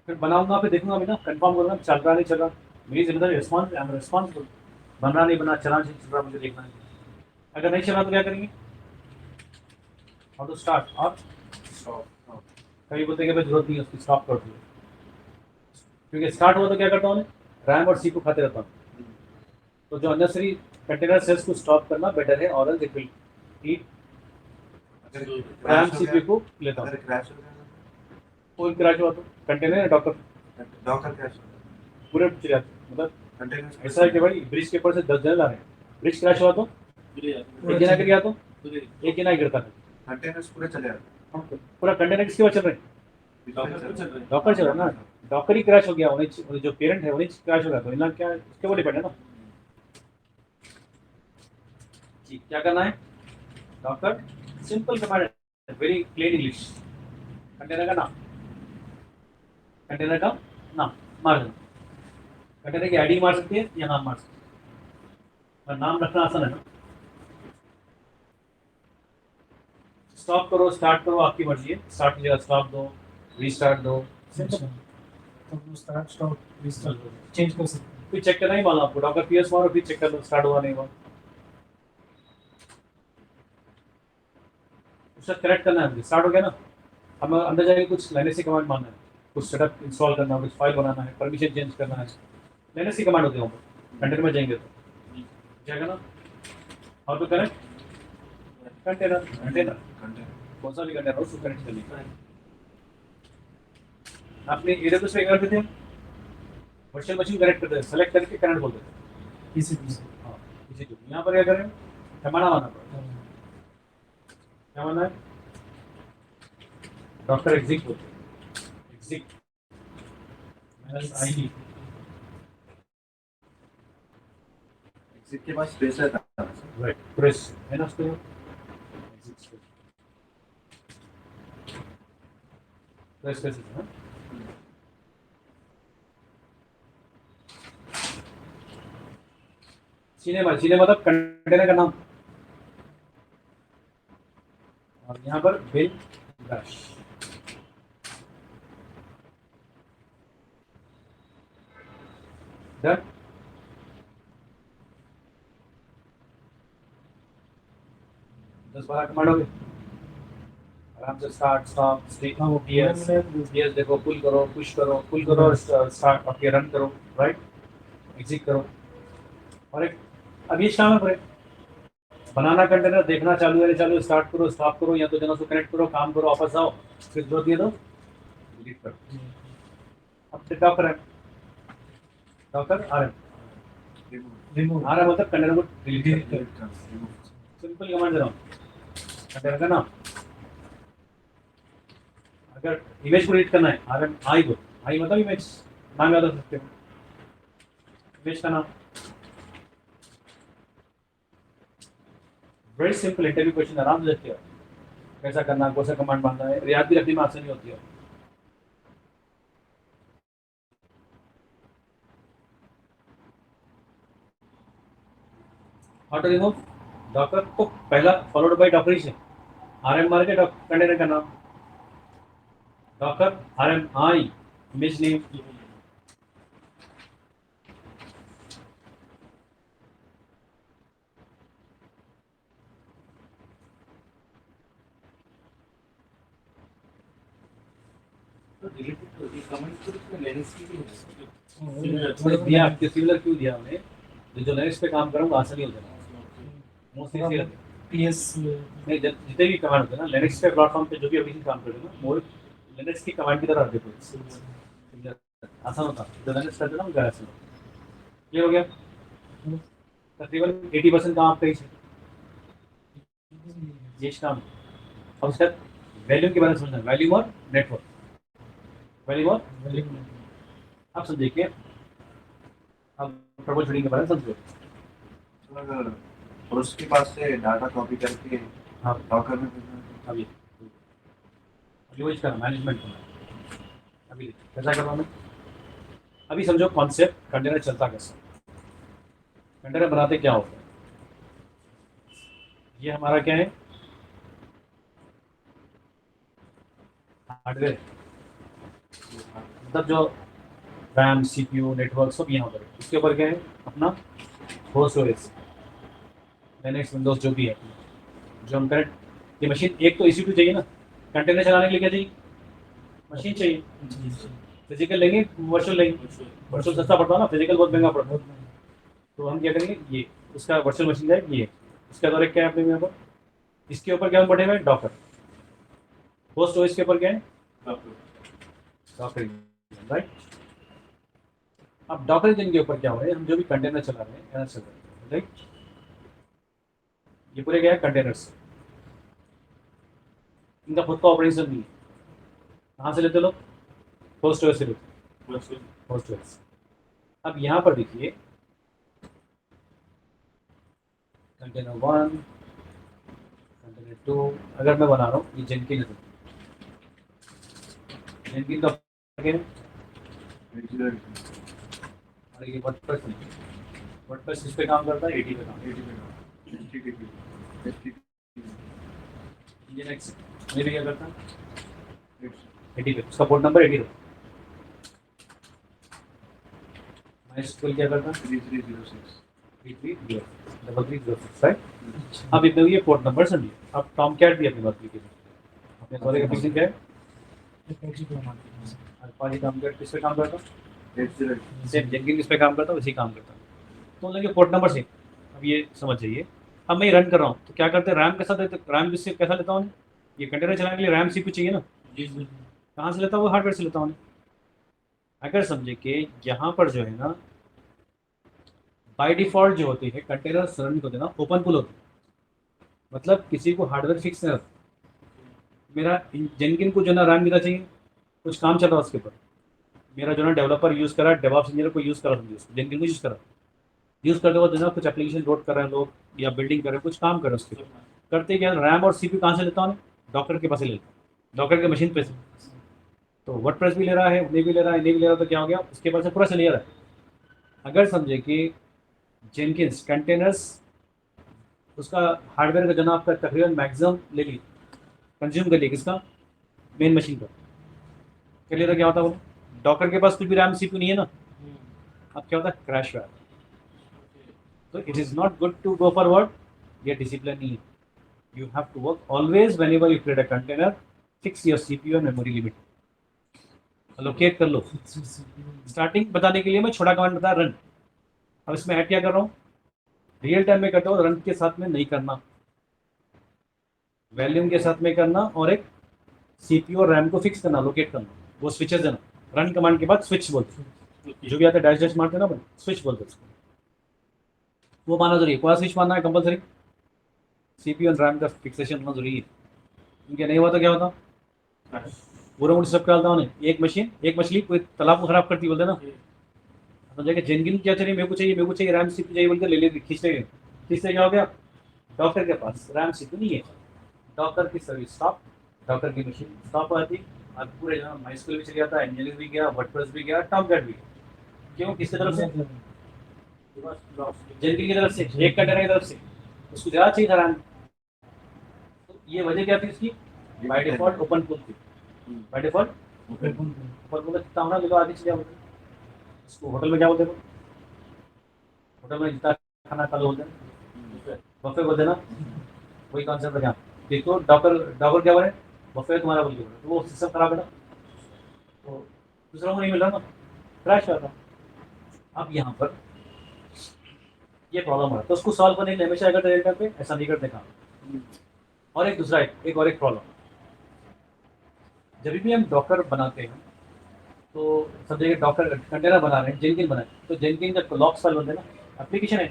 फिर बनाऊंगा फिर देखूंगा भी ना कंफर्म करूंगा चल रहा नहीं चल रहा मेरी जिम्मेदारी रिस्पॉन्सिबल बन रहा नहीं बना चला नहीं चल रहा मुझे देखना है अगर नहीं चला तो क्या करेंगे हाउ टू स्टार्ट और स्टॉप कभी बोलते हैं कि भाई जरूरत नहीं है उसकी स्टॉप कर दो क्योंकि स्टार्ट हुआ तो क्या करता हूँ रैम और सी को खाते रहता हूँ तो जो अननेसरी कंटेनर सेल्स को स्टॉप करना बेटर है और इट विल ईट अगर रैम सीपीयू को लेता अगर हूँ क्रैश हो गया कोई क्रैश हुआ तो कंटेनर डॉक्टर तो डॉकर क्रैश हो गया पूरे चले जाते मतलब कंटेनर ऐसा है कि भाई ब्रिज के ऊपर से 10 जन ला रहे हैं ब्रिज क्रैश हुआ तो एक जना गिर गया तो एक जना ही गिरता है कंटेनर्स पूरे चले जाते पूरा कंटेनर किसके बाद चल रहे हैं डॉक्टर चल रहा है ना डॉक्टर ही क्रैश हो गया उन्हें जो पेरेंट है उन्हें क्रैश हो गया तो इतना क्या उसके ऊपर डिपेंड है ना जी क्या करना है doctor simple command very plain English container का नाम मार देना कंटेनर की आईडी मार सकती है या नाम मार सकती है और नाम रखना आसान है ना स्टॉप करो स्टार्ट करो आपकी मर्जी है स्टार्ट की जगह स्टॉप दो रीस्टार्ट दो अच्छा तो वो स्टार्ट स्टॉप रीस्टार्ट चेंज कर सकते हैं फिर चेक करना ही मालूम आपको डॉक्टर पीएस मारो फिर चेक कर लो स्टार्ट हुआ नहीं हुआ उसका करेक्ट करना है मुझे स्टार्ट हो गया ना हम अंदर जाके कुछ लाइनेसी कमांड मारना है कुछ सेटअप इंस्टॉल करना है कुछ फाइल बनाना है परमिशन चेंज करना है लाइनेसी कमांड होते हैं कंटेनर में जाएंगे तो क्या करना हाउ टू कनेक्ट कंटेनर कौन सा भी कंटेनर हो उसको कनेक्ट करने का आपने एडब्ल्यूएस में करते थे वर्चुअल मशीन कनेक्ट करते हैं सेलेक्ट करके कनेक्ट बोलते थे किसी भी से हाँ इसी को यहाँ पर क्या करें कमाना माना पड़ेगा क्या माना है डॉक्टर एग्जिट बोलते हैं एग्जिट आईडी एग्जिट के पास स्पेस रहता है राइट प्रेस है ना उसको एग्जिट प्रेस कैसे है सिनेमा मतलब कंटेनर का नाम और यहाँ पर बिल ब्रश डन 10-12 कमांड हो गए आराम से स्टार्ट स्टॉप स्लीप यस देखो पुल करो पुश करो पुल करो स्टार्ट अब ये रन करो राइट एग्जिट करो और एक अब ये शामिल करें बनाना कंटेनर देखना चालू है चालू स्टार्ट करो स्टॉप करो या तो जगह से कनेक्ट करो काम करो वापस आओ फिर जरूरत है तो डिलीट करो अब से डॉकर है डॉकर आ रहे रिमूव आ रहा मतलब कंटेनर को डिलीट करो रिमूव सिंपल कमांड दे रहा हूँ कंटेनर का नाम अगर इमेज को डिलीट करना है आर एम आई को आई मतलब इमेज नाम याद रख सकते हो इमेज का नाम वेरी सिंपल इंटरव्यू क्वेश्चन आराम से देखते हो कैसा करना कौन सा कमांड मांगना है रियाद भी रखने में आसानी होती है हाउ टू रिमूव डॉकर को पहला फॉलोड बाय डॉकर ही से आर एम मार के कंटेनर का नाम डॉकर आर एम आई इमेज नेम दिया सिमिलर क्यों दिया हमने जो लिनक्स पे काम करूंगा आसानी हो जाएगा मोस्टली इसी रहते हैं। PS नहीं जितने भी कमांड होते हैं ना लिनक्स पे प्लेटफॉर्म पे जो भी अभी काम कर रहे हो ना मोर लिनक्स की कमांड की तरह रहते हैं आसान होता जो लिनक्स करते ना उनका ऐसा क्लियर हो गया तकरीबन 80% काम आपका ही है ये काम अब उसका वैल्यूम के बारे में समझना वैल्यूम और नेटवर्क वैल्यूम और आप समझिए अब ट्रबल शूटिंग के बारे में समझो अगर और उसके पास से डाटा कॉपी करके हाँ डॉकर में भेजना अभी यूज करना मैनेजमेंट करना अभी कैसा कर रहा हूँ मैं अभी समझो कॉन्सेप्ट कंटेनर चलता कैसे कंटेनर बनाते क्या होता है ये हमारा क्या है हार्डवेयर मतलब जो रैम सीपीयू नेटवर्क सब यहाँ पर है इसके ऊपर क्या है अपना होस्ट ओएस लिनक्स विंडोज जो भी है जो हम करेक्ट ये मशीन एक तो EC2 चाहिए ना कंटेनर चलाने के लिए क्या चाहिए मशीन चाहिए फिजिकल लेंगे वर्चुअल लेंगे वर्चुअल सस्ता पड़ता है ना फिजिकल बहुत महंगा पड़ता है तो हम क्या करेंगे ये उसका वर्चुअल मशीन जाएगी ये इसके द्वारा क्या है अपने यहाँ पर इसके ऊपर क्या हम बढ़े हुए हैं डॉकर होस्ट ओएस के ऊपर क्या है डॉकर राइट अब डॉकर इंजन के ऊपर क्या हो रहा है हम जो भी कंटेनर चला रहे हैं चल रहे हैं राइट ये पूरे क्या है कंटेनर्स इनका खुद का ऑपरेशन नहीं है कहाँ से लेते लोग होस्ट ओएस से लेते होस्ट ओएस अब यहाँ पर देखिए कंटेनर 1 कंटेनर 2 अगर मैं बना रहा हूँ ये जेनकिन है जेनकिन का क्या है और ये वर्डप्रेस नहीं वर्डप्रेस किस पे काम करता है 80 पे काम इंजन एक्स में भी क्या करता है 80 पे उसका पोर्ट नंबर 80 है माइस्क्वेल क्या करता है 3306 राइट अब इतना ये पोर्ट नंबर समझिए अब टॉमकैट भी अपनी बात एप्लीकेशन अपने सारे एप्लीकेशन क्या है अल्फा जी टॉमकैट किस पे काम करता है सेम जेनकिन किस पे काम करता है उसी काम करता है तो लगे पोर्ट नंबर से अब ये समझ जाइए अब मैं रन कर रहा हूँ तो क्या करते हैं रैम के साथ रैम किससे कैसा लेता हूँ ये कंटेनर चलाने के लिए रैम सीपीयू चाहिए ना कहाँ से लेता हूँ हार्डवेयर से लेता हूँ अगर समझे कि यहाँ पर जो है ना बाय डिफॉल्ट जो होते हैं कंटेनर रन होते हैं ना ओपन पुल होते हैं मतलब किसी को हार्डवेयर फिक्स नहीं रहता मेरा जेनकिन को जो ना रैम मिला चाहिए कुछ काम चल रहा है उसके ऊपर मेरा जो ना डेवलपर यूज़ करा डेवऑप्स इंजीनियर को यूज़ करा समझिए जेनकिन को यूज़ करा यूज़ करते वक्त जो ना कुछ एप्लीकेशन लोड कर रहे हैं लोग या बिल्डिंग कर रहे हैं कुछ काम कर रहे हैं उसके ऊपर करते क्या रैम और सीपीयू कहाँ से लेता हूँ डॉक्टर के पास से लेता हूँ डॉक्टर के मशीन पे से तो वर्डप्रेस भी ले रहा है उन्हें भी ले रहा है इन्हें भी ले रहा है तो क्या हो गया उसके पास से पूरा से ले रहा है अगर समझे कि जेनकिन्स कंटेनर्स उसका हार्डवेयर का जना आपका तकरीबन मैक्सिमम ले ली कंज्यूम कर लिया किसका मेन मशीन का कर लिया तो क्या होता है वो डॉक्टर के पास कुछ भी रैम सीपीयू नहीं है ना अब क्या होता है क्रैश हुआ तो it is not good to go forward ये डिसिप्लिन नहीं है you have to work always whenever you create a container fix your CPU and memory limit, allocate कर लो। स्टार्टिंग बताने के लिए मैं छोटा कमांड बता रन। अब इसमें ऐड क्या कर रहा हूँ, रियल टाइम में करता हूँ, रन के साथ में नहीं करना, वॉल्यूम के साथ में करना, और एक सीपीयू और रैम को फिक्स करना, लोकेट करना, वो स्विचेस देना। रन कमांड के बाद स्विच बोलते हैं, जो भी आता है डैश डैश मारते हैं ना अपन, स्विच बोलते हैं उसको, वो मानना जरूरी है। कोई स्विच मारना है कंपलसरी, सीपीयू और रैम का फिक्सेशन होना जरूरी है, क्योंकि नहीं हुआ तो क्या होता, पूरा मुझे सब डालता हूँ। एक मशीन, एक मछली कोई तालाब को खराब करती बोलते ना, तो जगह जेनगिन क्या चाहिए, मेरे को चाहिए, मेरे को चाहिए रैम सीपीयू चाहिए बोलते, ले ले खींचते गए, खींचते क्या हो गया, डॉक्टर के पास रैम सीपीयू नहीं है, डॉक्टर की सर्विस स्टॉप, डॉक्टर की मशीन स्टॉप हो जाती। अब पूरे जहाँ हाई स्कूल भी चले जाता, इंजीनियर भी गया, वर्डप्रेस भी गया, टॉप गार्ड भी गया। क्यों, किसकी तरफ से, जेनगिन की तरफ से, एक कंटेनर की तरफ से, उसको ज़्यादा चाहिए था रैम। तो ये वजह क्या थी इसकी, बाय डिफॉल्ट ओपन पूल थी, बाय डिफॉल्ट ओपन पूल कितना होना, देखो आगे चीज़ें होती है। इसको होटल में क्या बोलते हैं, होटल में जितना खाना खा लो बोलते हैं, बफे बोलते हैं ना, वही कॉन्सेप्ट है। यहाँ देखो डॉक्टर, डॉक्टर क्या बोले, बफे तुम्हारा बोल के बोले, तो वो सिस्टम खराब है ना, तो दूसरा को नहीं मिल रहा ना, क्रैश हो रहा। अब यहाँ पर ये प्रॉब्लम हो रहा है, तो उसको सॉल्व करने के लिए हमेशा अगर रियल टाइम पे ऐसा नहीं करते काम। और एक दूसरा एक और एक प्रॉब्लम, जब भी हम डॉकर बनाते हैं तो सब जगह डॉकर कंटेनर बना रहे हैं, जेनकिन बनाए, तो जेनकिन का लॉक्स फाइल बनते हैं ना, एप्लीकेशन है,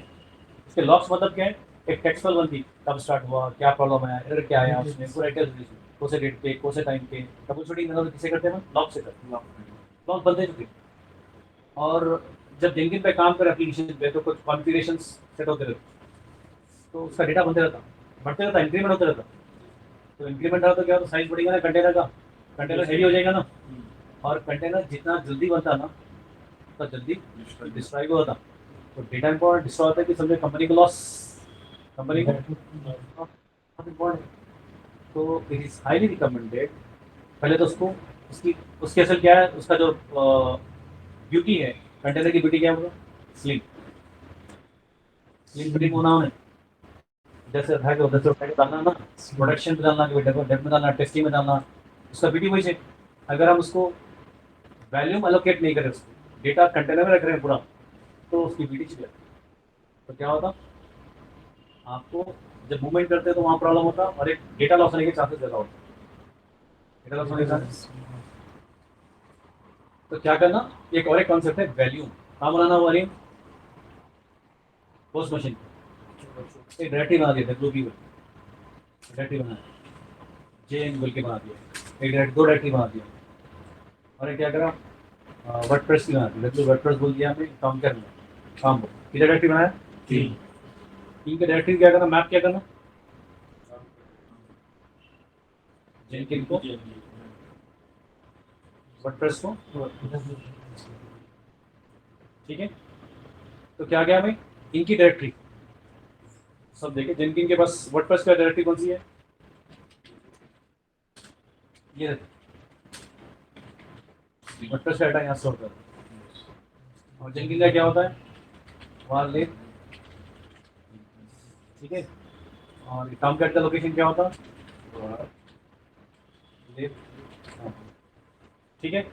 इसके लॉक्स मतलब क्या है, एक टेक्स्ट फाइल बनती, कब स्टार्ट हुआ, क्या प्रॉब्लम आया, एरर क्या आया उसमें, पूरा डिटेल्स, कौन से डेट पे, कौन से टाइम पे, ट्रबल शूटिंग मतलब किसे करते हैं, लॉक से करते हैं, लॉक बनते चुके। और जब जेनकिन पे काम करे एप्लीकेशन पे, तो कुछ कॉन्फ़िगरेशन सेट होते रहते, तो उसका डेटा बनते रहता, बढ़ते रहता, इंक्रीमेंट होते रहता। तो इंक्रीमेंट रहा तो क्या होता, साइज बढ़ेगा ना कंटेनर का, कंटेनर हेवी हो जाएगा ना, और कंटेनर जितना जल्दी बनता ना उतना जल्दी डिस्ट्रॉय भी होता। तो डेटा इंपॉर्टेंट डिस्ट्रॉय होता है कि समझे कंपनी को लॉस, कंपनी को इम्पॉर्टेंट। तो इट इज़ हाईली रिकमेंडेड, पहले तो उसको उसकी असल क्या है, उसका जो ब्यूटी है, कंटेनर की ब्यूटी क्या है, स्लिम स्लिम फिटिंग होना उन्हें, जैसे है कि उधर से डालना ना, प्रोडक्शन में डालना, डेव में डालना, टेस्टिंग में डालना, उसका ब्यूटी वही है। अगर हम उसको वैल्यूम अलोकेट नहीं करें, उसको डेटा कंटेनर में रख रहे हैं पूरा, तो उसकी ब्यूटी चली जाती है। तो क्या होता, आपको जब मूवमेंट करते हैं तो वहाँ प्रॉब्लम होता, और एक डेटा लॉस होने के चांसेस ज़्यादा होते, डेटा लॉस होने के चांसेस। तो क्या करना, एक और एक कॉन्सेप्ट है वैल्यूम, कहाँ बनाना वैल्यूम, पोस्ट मशीन, एक डायरेक्टरी बना दिया, डब्ल्यू डायरेक्टरी बनाया, जे बोल के बना दिया, एक डायरेक्ट दो डायरेक्टरी बना दिया, और एक क्या करा, वर्डप्रेस की बना दी, डब्ल्यू वर्डप्रेस बोल दिया हमें, काम करना, काम किधर डायरेक्टरी बनाया, तीन के डायरेक्टरी क्या करना, मैप क्या करना, जेनकिन को, वर्डप्रेस को, ठीक है। तो क्या गया हमें, इनकी डायरेक्टरी सब देखे, जेनकिन के पास वर्डप्रेस का डायरेक्टरी कौन सी है, ये वर्डप्रेस का डाटा यहाँ स्टोर कर, और जेनकिन का क्या होता है, वहाँ ले, ठीक है। और काम का लोकेशन क्या होता है, ले, ठीक है।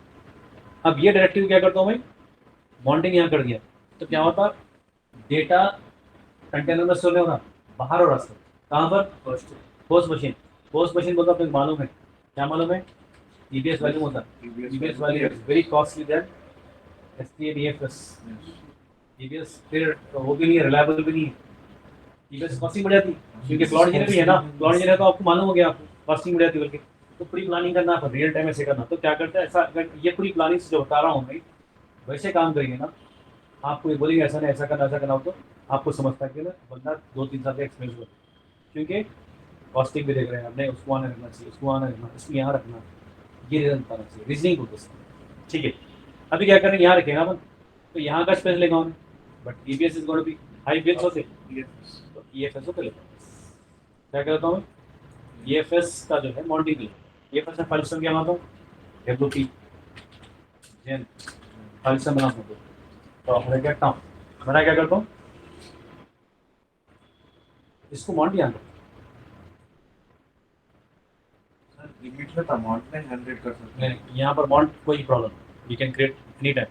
अब ये डायरेक्टिव क्या करता हूँ मैं, बॉन्डिंग यहाँ कर दिया, तो क्या होता, डेटा कंटेनर में स्टोर नहीं होना, बाहर हो रहा है, कहाँ पर, पोस्ट मशीन, पोस्ट मशीन बोलता आपको मालूम है, क्या मालूम है, EBS वैल्यूम होता है, EBS volume is very costly than SPA-DFS। EBS फिर तो वो भी नहीं है, रिलायबल भी नहीं है, EBS कॉस्टिंग बढ़ जाती, क्योंकि क्लाउड इंजीनियर भी है ना, क्लाउड इंजीनियर तो आपको मालूम हो गया, आपको कॉस्टिंग बढ़ जाती बल्कि। तो पूरी प्लानिंग करना, आप रियल टाइम ऐसे करना, तो क्या करता है ऐसा, अगर ये पूरी प्लानिंग से जो बता रहा हूँ मैं वैसे काम करिए ना, आपको ये बोलेंगे ऐसा नहीं, ऐसा करना हो, तो आपको समझता है कि ना बंदा 2-3 साल का एक्सपीरियंस होता है, क्योंकि कॉस्टिंग भी देख रहे हैं, नहीं उसको आने रखना चाहिए, उसको आने रखना, इसको यहाँ रखना, ये रीजन बताना चाहिए, रीजनिंग बोलते हैं, ठीक है। अभी क्या करें, यहाँ रखेगा अपन, तो यहाँ का स्पेस लेगा हमें, but EBS is going to be high bills होते, तो EFS को लेगा, क्या करता हूँ, EFS का जो है मॉन्टी, EFS में फाइल सिस्टम क्या बनाता हूँ, WP जेन फाइल सिस्टम बनाता हूँ, तो मैं क्या करता हूँ, मैं क्या करता हूँ, इसको मॉन्टी आता लिमिट में था मॉन्ट में 100 कर सकते हैं नहीं, यहाँ पर मॉन्ट कोई problem, you can create any time,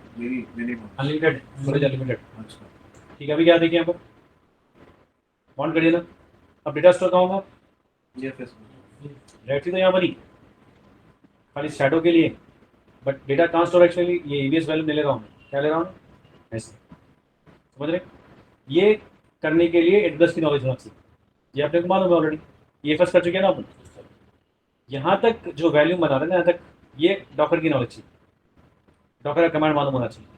minimum. Unlimited storage, unlimited. अच्छा ठीक है, अभी क्या देखिए यहाँ पर मॉन्ट करिए ना, अब डेटा स्टोर कहाँ होगा, ये फेसबुक डायरेक्टली तो यहाँ पर ही खाली शैडो के लिए, बट डेटा कहाँ स्टोर एक्चुअली, ये ईवीएस वैल्यू नहीं ले रहा हूँ, क्या ले रहा हूँ ऐसे, समझ रहे। ये करने के लिए एडब्ल्यूएस की नॉलेज होना चाहिए, ये आपने को मालूम है ऑलरेडी, ये फर्स्ट कर चुके हैं ना अपन। यहाँ तक जो वैल्यूम बना रहे हैं ना, यहाँ तक ये डॉकर की नॉलेज चाहिए, डॉकर का कमांड मालूम होना चाहिए।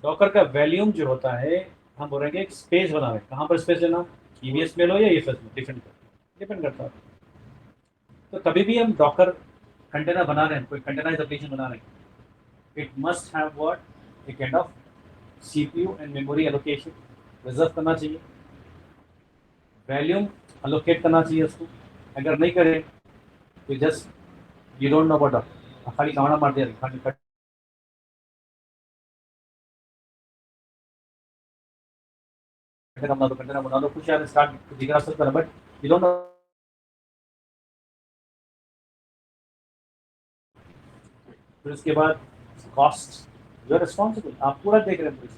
डॉकर का वैल्यूम जो होता है, हम बोल रहे हैं कि एक स्पेस बना रहे हैं, कहाँ पर स्पेस लेना, ईवीएस में लो या ईएफएस में, डिपेंड करता है। तो कभी भी हम डॉकर कंटेनर बना रहे हैं, कोई कंटेनराइज एप्लीकेशन बना रहे हैं, it must have what, a kind of CPU and memory allocation reserve करना चाहिए, वैल्यूम अलोकेट करना चाहिए उसको। अगर नहीं करें तो just you don't know about, खाली कमांड मार दिया, खाली कंटेनर बना दो, कुछ यार स्टार्ट दिखा सकता है, बट यू डोंट नो। फिर उसके बाद कॉस्ट, जो रिस्पॉन्सिबल, आप पूरा देख रहे हैं,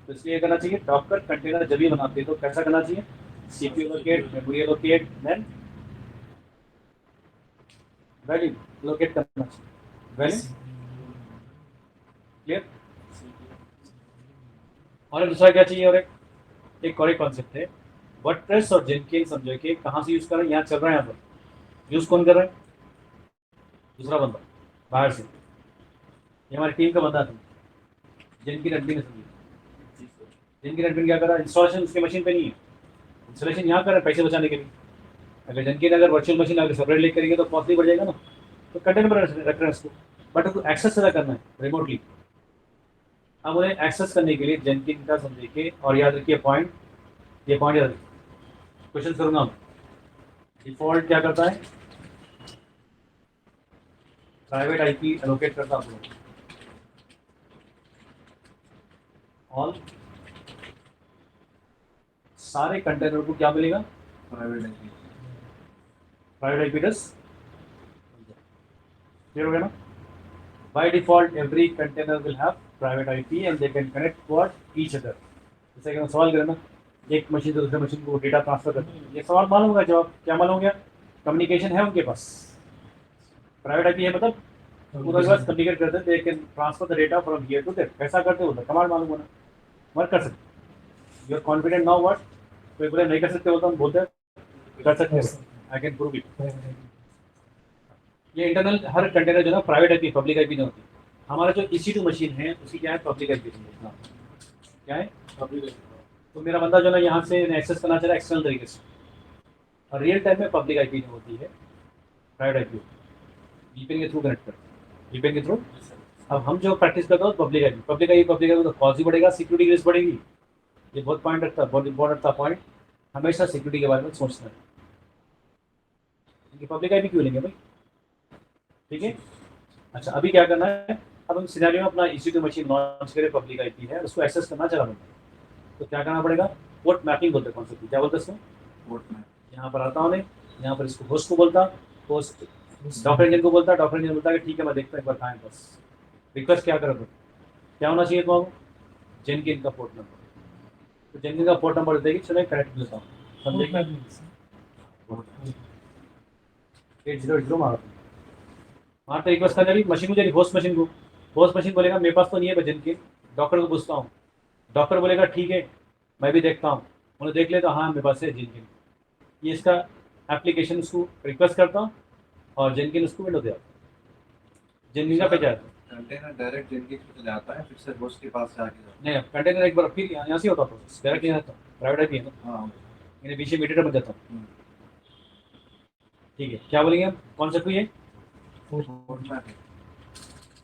तो इसलिए करना चाहिए डॉकर कंटेनर जब भी बनाते हैं तो कैसा करना चाहिए, CPU locate, memory locate, then volume locate करना चाहिए, वैल्यू क्लियर। और दूसरा क्या चाहिए, और एक और एक कॉन्सेप्ट है, वर्डप्रेस और जेनकिंस समझो कि कहाँ से यूज़ कर रहे हैं, यहाँ चल रहा है, यहाँ पर यूज़ कौन कर रहा है, दूसरा बंदा बाहर से, ये हमारी टीम का बंदा था, जेनकिन एडमिन समझिए, जेनकिन एडमिन क्या कर रहा है, इंस्टॉलेशन उसकी मशीन पे नहीं है, इंस्टॉलेशन यहाँ कर रहा है पैसे बचाने के लिए। अगर जेनकिन अगर वर्चुअल मशीन अगर सेपरेट लेकर करेंगे तो कॉस्टली बढ़ जाएगा ना, तो कंटेनर पर रख रहे हैं उसको, बट उसको एक्सेस कैसा करना है, रिमोटली। अब उन्हें एक्सेस करने के लिए जेनकिन का समझिए कि, और याद रखिए पॉइंट, ये पॉइंट याद रखिए, क्वेश्चन करूँगा मैं, डिफॉल्ट क्या करता है, प्राइवेट आईपी एलोकेट करता है ऑल, सारे कंटेनर को क्या मिलेगा, private IP. Private IP address, clear हो गया ना। By default every container will have private IP and they can connect what each other. जैसे कि हम सवाल करें ना, एक मशीन से दूसरे मशीन को डेटा ट्रांसफर करते हैं, ये सवाल मालूम होगा, जवाब क्या मालूम हो गया, कम्युनिकेशन है उनके पास, प्राइवेट आईपी है मतलब उनके पास कम्युनिकेट करते हैं, they can transfer the data from here to there, कैसा करते हो कमांड मालूम होना, वर्क कर सकते, you are confident now what, कोई बोले नहीं कर सकते बोलता, हम बोलते हैं कर सकते हैं, आई कैन प्रूव इट। ये इंटरनल हर कंटेनर जो है प्राइवेट आईपी, पब्लिक आईपी नहीं होती। हमारा जो EC2 मशीन है उसकी क्या है, पब्लिक आईपी, क्या है पब्लिक। तो मेरा बंदा जो है यहाँ से एक्सेस करना चाह रहा है एक्सटर्नल तरीके से, और रियल टाइम में पब्लिक आईपी नहीं होती है, प्राइवेट आईपी VPN के थ्रू कनेक्ट करते हैं, VPN के थ्रू। अब हम जो प्रैक्टिस करते हैं पब्लिक आईपी तो कॉस्ट भी बढ़ेगा, सिक्योरिटी रिस्क बढ़ेगी, ये बहुत पॉइंट रखता है, बहुत इंपॉर्टेंट था पॉइंट, हमेशा सिक्योरिटी के बारे में सोचना है, पब्लिक आईपी क्यों लेंगे भाई, ठीक है। अच्छा अभी क्या करना है, अब हम सिनेरियो में अपना EC2 मशीन लॉन्च करें, पब्लिक आईपी है, उसको एक्सेस करना चला बंदा, तो क्या करना पड़ेगा, पोर्ट मैपिंग बोलते हैं कॉन्सेप्ट, क्या बोलते हैं इसको, पोर्ट में यहाँ पर आता हूँ मैं, यहाँ पर इसको होस्ट को बोलता, होस्ट डॉक्टर इंजन को बोलता, डॉक्टर इंजन बोलता है कि ठीक है मैं देखता हूँ एक बार कहाँ है, बस रिक्वेस्ट क्या करो, क्या होना चाहिए तो जेनकिन का पोर्ट नंबर, तो जेनकिन का पोर्ट नंबर देगी, चलो कनेक्ट लेता हूँ, समझेगा 800 मारते रिक्वेस्ट करने लगी मशीन, मुझे होस्ट मशीन बोलेगा मेरे पास तो नहीं है जेनकिन, डॉक्टर को पूछता हूँ, डॉक्टर बोलेगा ठीक है मैं भी देखता हूँ, उन्हें देख ले तो हाँ मेरे पास है जेनकिन, ये इसका एप्लीकेशन उसको रिक्वेस्ट करता हूँ और जेनकिन उसको विंडो दे आता, जेनकिन का पे जाता है। कंटेनर डायरेक्ट जेनकिन पे जाता है, फिर से होस्ट के पास से आगे जाता नहीं कंटेनर एक बार फिर यहाँ से होता प्रोसेस, डायरेक्ट नहीं आता, प्राइवेट आईपी है ना, है। हाँ मैंने पीछे मीडिएटर बन जाता हूँ, ठीक है। क्या बोलेंगे हम, कॉन्सेप्ट ये पोर्ट में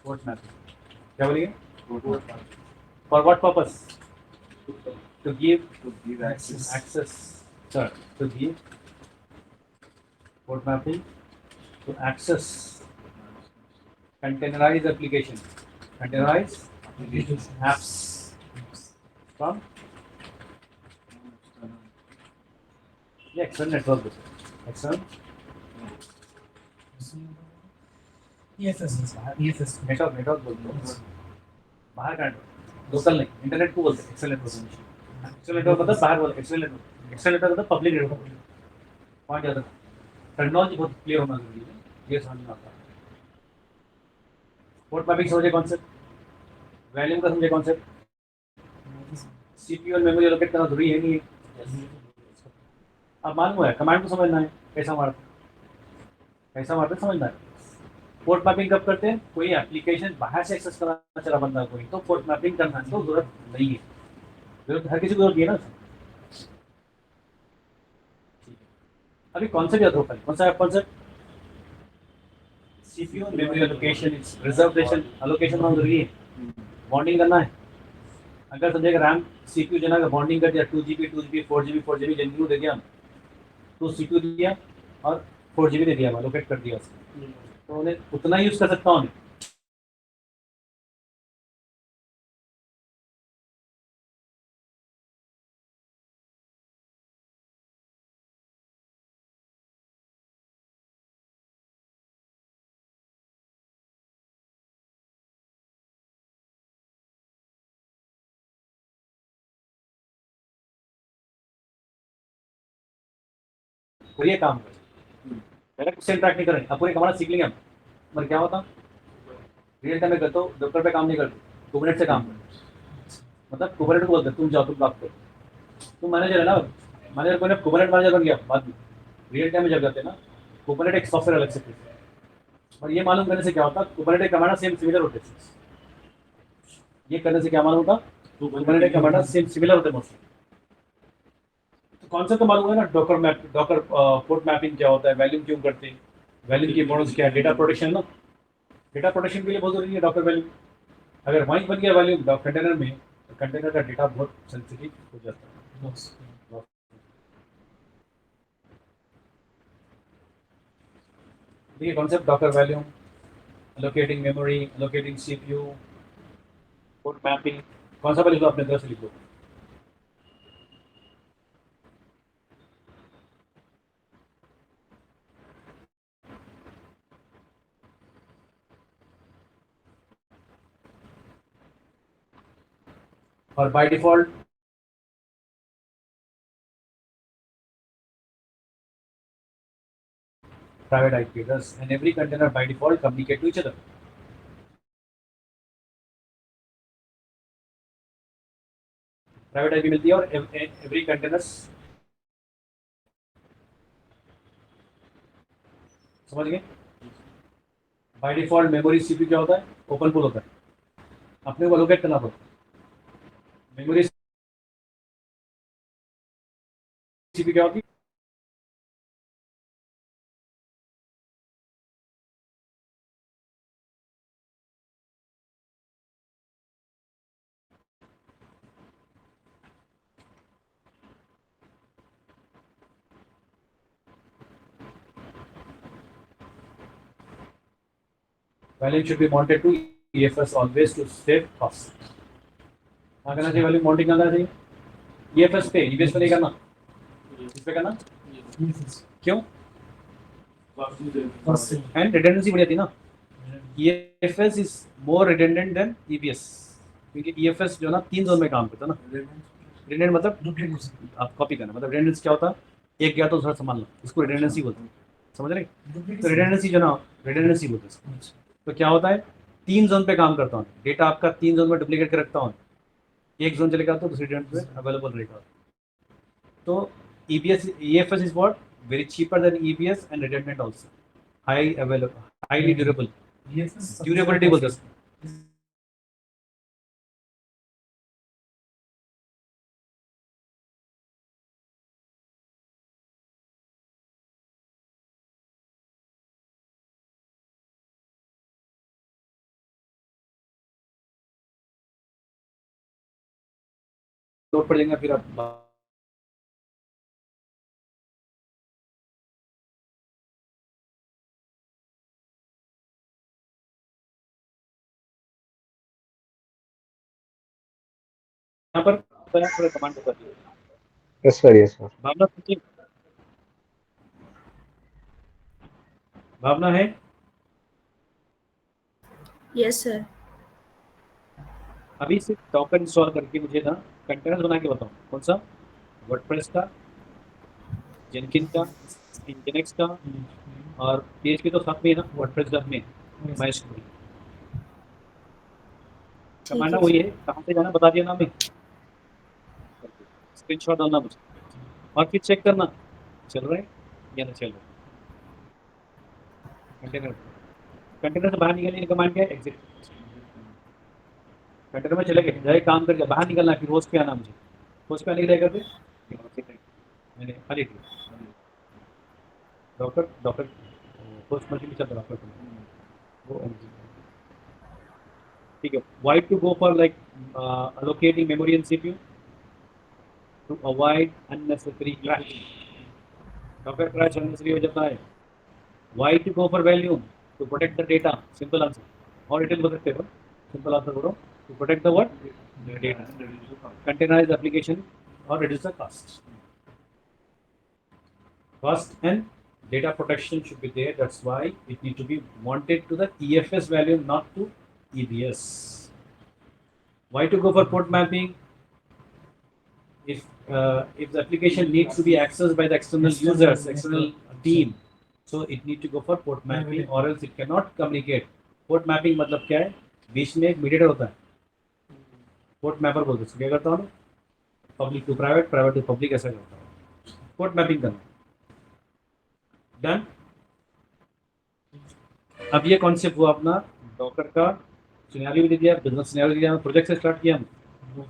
पोर्ट मैप, क्या बोलेंगे, पोर्ट में for what purpose, to give to give access access, sir, to give port mapping to access containerized application, containerized apps from external network, external EFS is EFS. Network network बोलते हैं बाहर का local नहीं internet को बोलते हैं Excel network Excel network मतलब बाहर बोलते हैं एक्सेल नेटवर्क मतलब पब्लिक नेटवर्क पॉइंट ज़्यादा टेक्नोलॉजी बहुत क्लियर होना जरूरी है ये समझ में आता है पोर्ट मैपिंग समझे कॉन्सेप्ट वैल्यूम का समझे कॉन्सेप्ट सीपीयू और मेमोरी एलोकेट करना जरूरी है नहीं है अब मालूम है कमांड को समझना है कैसा मारते समझना है पोर्ट मैपिंग कब करते हैं कोई एप्लीकेशन बाहर से एक्सेस करना चला बंदा कोई तो पोर्ट मैपिंग करना तो जरूरत नहीं है जरूरत हर किसी को जरूरत है ना ठीक है अभी कॉन्सेप्ट याद रखो कौन सा concept CPU memory allocation reservation allocation होना जरूरी है बॉन्डिंग करना है अगर समझेगा रैम सीपीयू जो ना बॉन्डिंग कर दिया 2GB 4GB जनरल दे दिया तो सीपीयू दिया और 4GB दे दिया एलोकेट कर दिया उसको तो उन्हें उतना यूज कर सकता हूँ और ये काम करें पहले कुछ इंटरेक्ट नहीं करें अब पूरे कमांड सीख लेंगे हम पर क्या होता रियल टाइम में करते हो डॉक्टर पे काम नहीं करते कुबरनेट से काम करते मतलब कुबरनेट को बोलते तुम जाओ तुम बात करो तुम मैनेजर है ना मैनेजर को कुबरनेट मैनेजर बन गया बाद में रियल टाइम में जब जाते हैं ना कुबरनेट एक सॉफ्टवेयर अलग से और ये मालूम करने से क्या होता कुबरनेट कमांड सेम सिमिलर होते ये करने से क्या मालूम होता कुबरनेट कमांड सेम सिमिलर होते मोस्टली कॉन्सेप्ट तो मालूम है ना डॉकर पोर्ट मैपिंग क्या होता है वैल्यूम क्यों करते हैं वैल्यूम की मॉडल्स क्या है डेटा प्रोटेक्शन ना डेटा प्रोटेक्शन के लिए बहुत जरूरी है डॉकर वैल्यूम अगर वहीं बन गया वैल्यूम कंटेनर में तो कंटेनर का डेटा बहुत सेंसिटिव हो जाता है देखिए concept Docker volume allocating memory allocating CPU port mapping कौन सा लिखो अपने तरफ से लिखो और by default private IP address and every container by default communicate to each other. Private IP मिलती है और every containers समझ गए बाय डिफॉल्ट मेमोरी सीपीयू क्या होता है ओपन पूल होता है अपने को एलोकेट करना पड़ता है मेमोरी सीपीयू क्या होती है value should be mounted to EFS always to save cost कहाँ करना चाहिए वैल्यू माउंटिंग करना चाहिए EFS पे EBS पे नहीं करना इस पे करना क्यों एंड रिडंडेंसी बढ़ जाती है ना EFS is more redundant than EBS क्योंकि EFS जो ना 3 जोन में काम करता है ना रिडंडेंट मतलब आप कॉपी करना मतलब रिडंडेंसी क्या होता है एक गया तो दूसरा संभालना इसको रिडंडेंसी बोलते हैं समझ रहे तो रिडंडेंसी जो ना रिडंडेंसी बोलते हैं तो क्या होता है 3 जोन पे काम करता हूँ डेटा आपका 3 जोन में डुप्लीकेट कर रखता हूँ एक जोन चलेगा तो दूसरी जोन पे अवेलेबल रहेगा तो EFS is what very cheaper than EBS and redundant also highly durable durability बोलते हैं लोड पड़ जाएगा फिर आप यहाँ पर थोड़ा कमांड कर दिए Yes, sir. Yes, sir. भावना पूछिए भावना है? Yes sir. अभी सिर्फ डॉकर इंस्टॉल करके मुझे ना कंटेनर्स बना के बताओ, कौन सा? वर्डप्रेस का, जेनकिन का, इंजनेक्स का और PHP तो साथ में है ना, वर्डप्रेस साथ में माइस्क्रो। ठीक कमांडा है वही सर। है, कहाँ से जाना बता दिया ना मैं, स्क्रीनशॉट डालना मुझे और फिर चेक करना चल रहा है या नहीं चल रहा है। कंटेनर कंटेनर से बाहर निकलने का कमांड क्या है? एग्जिट। कंटेनर में चले गए, जाए काम करके बाहर निकलना, फिर होस्ट पे आना मुझे। होस्ट पे आने के लिए करते मैंने खाली डॉक्टर डॉक्टर होस्ट मशीन में चल रहा डॉक्टर वो ठीक है। Why to go for like allocating memory and CPU to avoid unnecessary crash. Docker crash unnecessary हो जाता है। Why to go for volume? To protect the data. Simple answer. और डिटेल बता सकते हो? Simple answer बोलो। To protect the what? The data. Containerize application or reduce the cost. Cost and data protection should be there. That's why it need to be wanted to the EFS value, not to EBS. Why to go for port mapping? If the application needs to be accessed by the external users, external team, so it need to go for port mapping or else it cannot communicate. Port mapping मतलब क्या है? बीच में एक mediator होता है, port mapper बोलते हैं। क्या करता हूँ? Public to private, private to public, ऐसा करता हूँ। पोर्ट मैपिंग करना। डन। अब ये कॉन्सेप्ट हुआ अपना डॉकर का सिनेरियो भी दे दिया, बिजनेस सिनेरियो दिया, प्रोजेक्ट से स्टार्ट किया हम।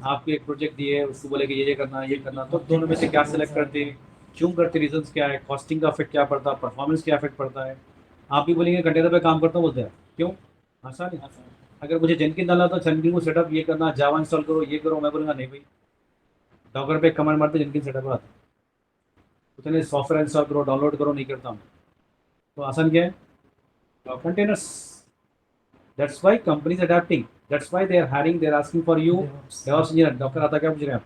आपको एक प्रोजेक्ट दिए, उसको बोले कि ये करना ये करना, तो दोनों में से क्या सेलेक्ट करते, क्यों करते, रीजंस क्या है, कॉस्टिंग का इफेक्ट क्या पड़ता है, परफॉर्मेंस क्या इफेक्ट पड़ता है। आप भी बोलेंगे कंटेनर पे काम करता हूँ, बोलते हैं क्यों? आसान है। अगर मुझे जेनकिन डालना तो जेनकिन को सेटअप ये करना, जावा इंस्टॉल करो, ये करो, मैं बोलूँगा नहीं भाई, डॉकर पे कमांड मारते जेनकिन सेटअप आता, उतने सॉफ्टवेयर इंस्टॉल करो, डाउनलोड करो, नहीं करता हूँ। तो आसान क्या है? Containers. That's why companies adapting. That's why they are hiring. They are asking for you. DevOps engineer. Docker आता क्या पूछ रहे हैं आप?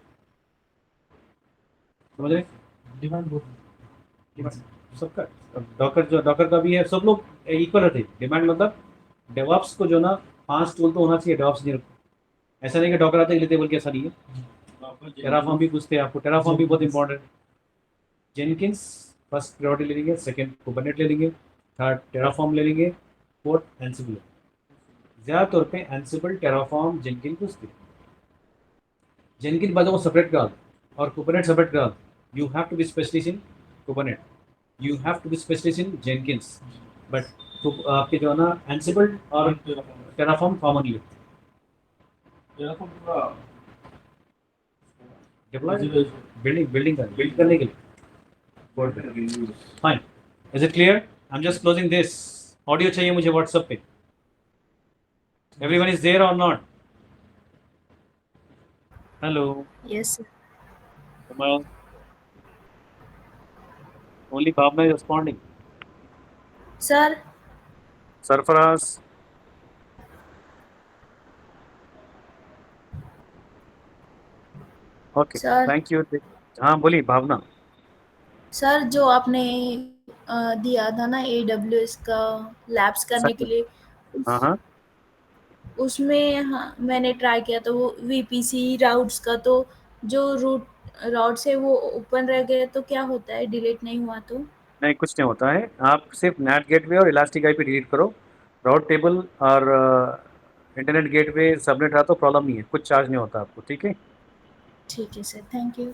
समझ रहे? डिमांड बहुत सबका डॉकर का भी है, सब लोग इक्वल रहते हैं। डिमांड मतलब डेवऑप्स को जो ना 5 टूल तो होना चाहिए डेवऑप्स इंजीनियर को। ऐसा नहीं कि डॉकर आते लेते बोल के, ऐसा नहीं है। टेराफॉर्म भी पूछते हैं आपको, टेराफॉर्म भी बहुत इंपॉर्टेंट है। जेनकिंस फर्स्ट प्रायोरिटी ले लेंगे, सेकंड कुबरनेट ले लेंगे, थर्ड टेराफॉर्म ले लेंगे, फोर्थ एंसिबल। ज़्यादा तौर पे एंसिबल, टेराफॉर्म, जेनकिन पूछते हैं। जेनकिन बाद वो सेपरेट करा और कुबरनेट सेपरेट करा। You have to be specialist in Kubernetes, you have to be specialist in Jenkins, but आपके जो है ना एंसिबल और टेराफॉर्म कॉमनली बिल्डिंग करने के लिए। Fine, is it clear? I am just closing this. Audio चाहिए मुझे व्हाट्सएप पे। एवरीवन इज देयर और not? Hello, yes sir. Only Bhavna is responding. Sir Sarfaraz, okay, sir thank you. हाँ बोलिए भावना। सर जो आपने दिया था ना AWS का लैब्स करने के लिए, हाँ हाँ, उसमें हाँ मैंने ट्राई किया तो वो VPC राउट्स का, तो जो राउट्स है वो ओपन रह गए तो क्या होता है, डिलीट नहीं हुआ तो? नहीं कुछ नहीं होता है। आप सिर्फ नेट गेटवे और इलास्टिक आईपी डिलीट करो। राउट टेबल और इंटरनेट गेटवे सबनेट रहा तो प्रॉब्लम नहीं है, कुछ चार्ज नहीं होता आपको। ठीक है, ठीक है सर, थैंक यू।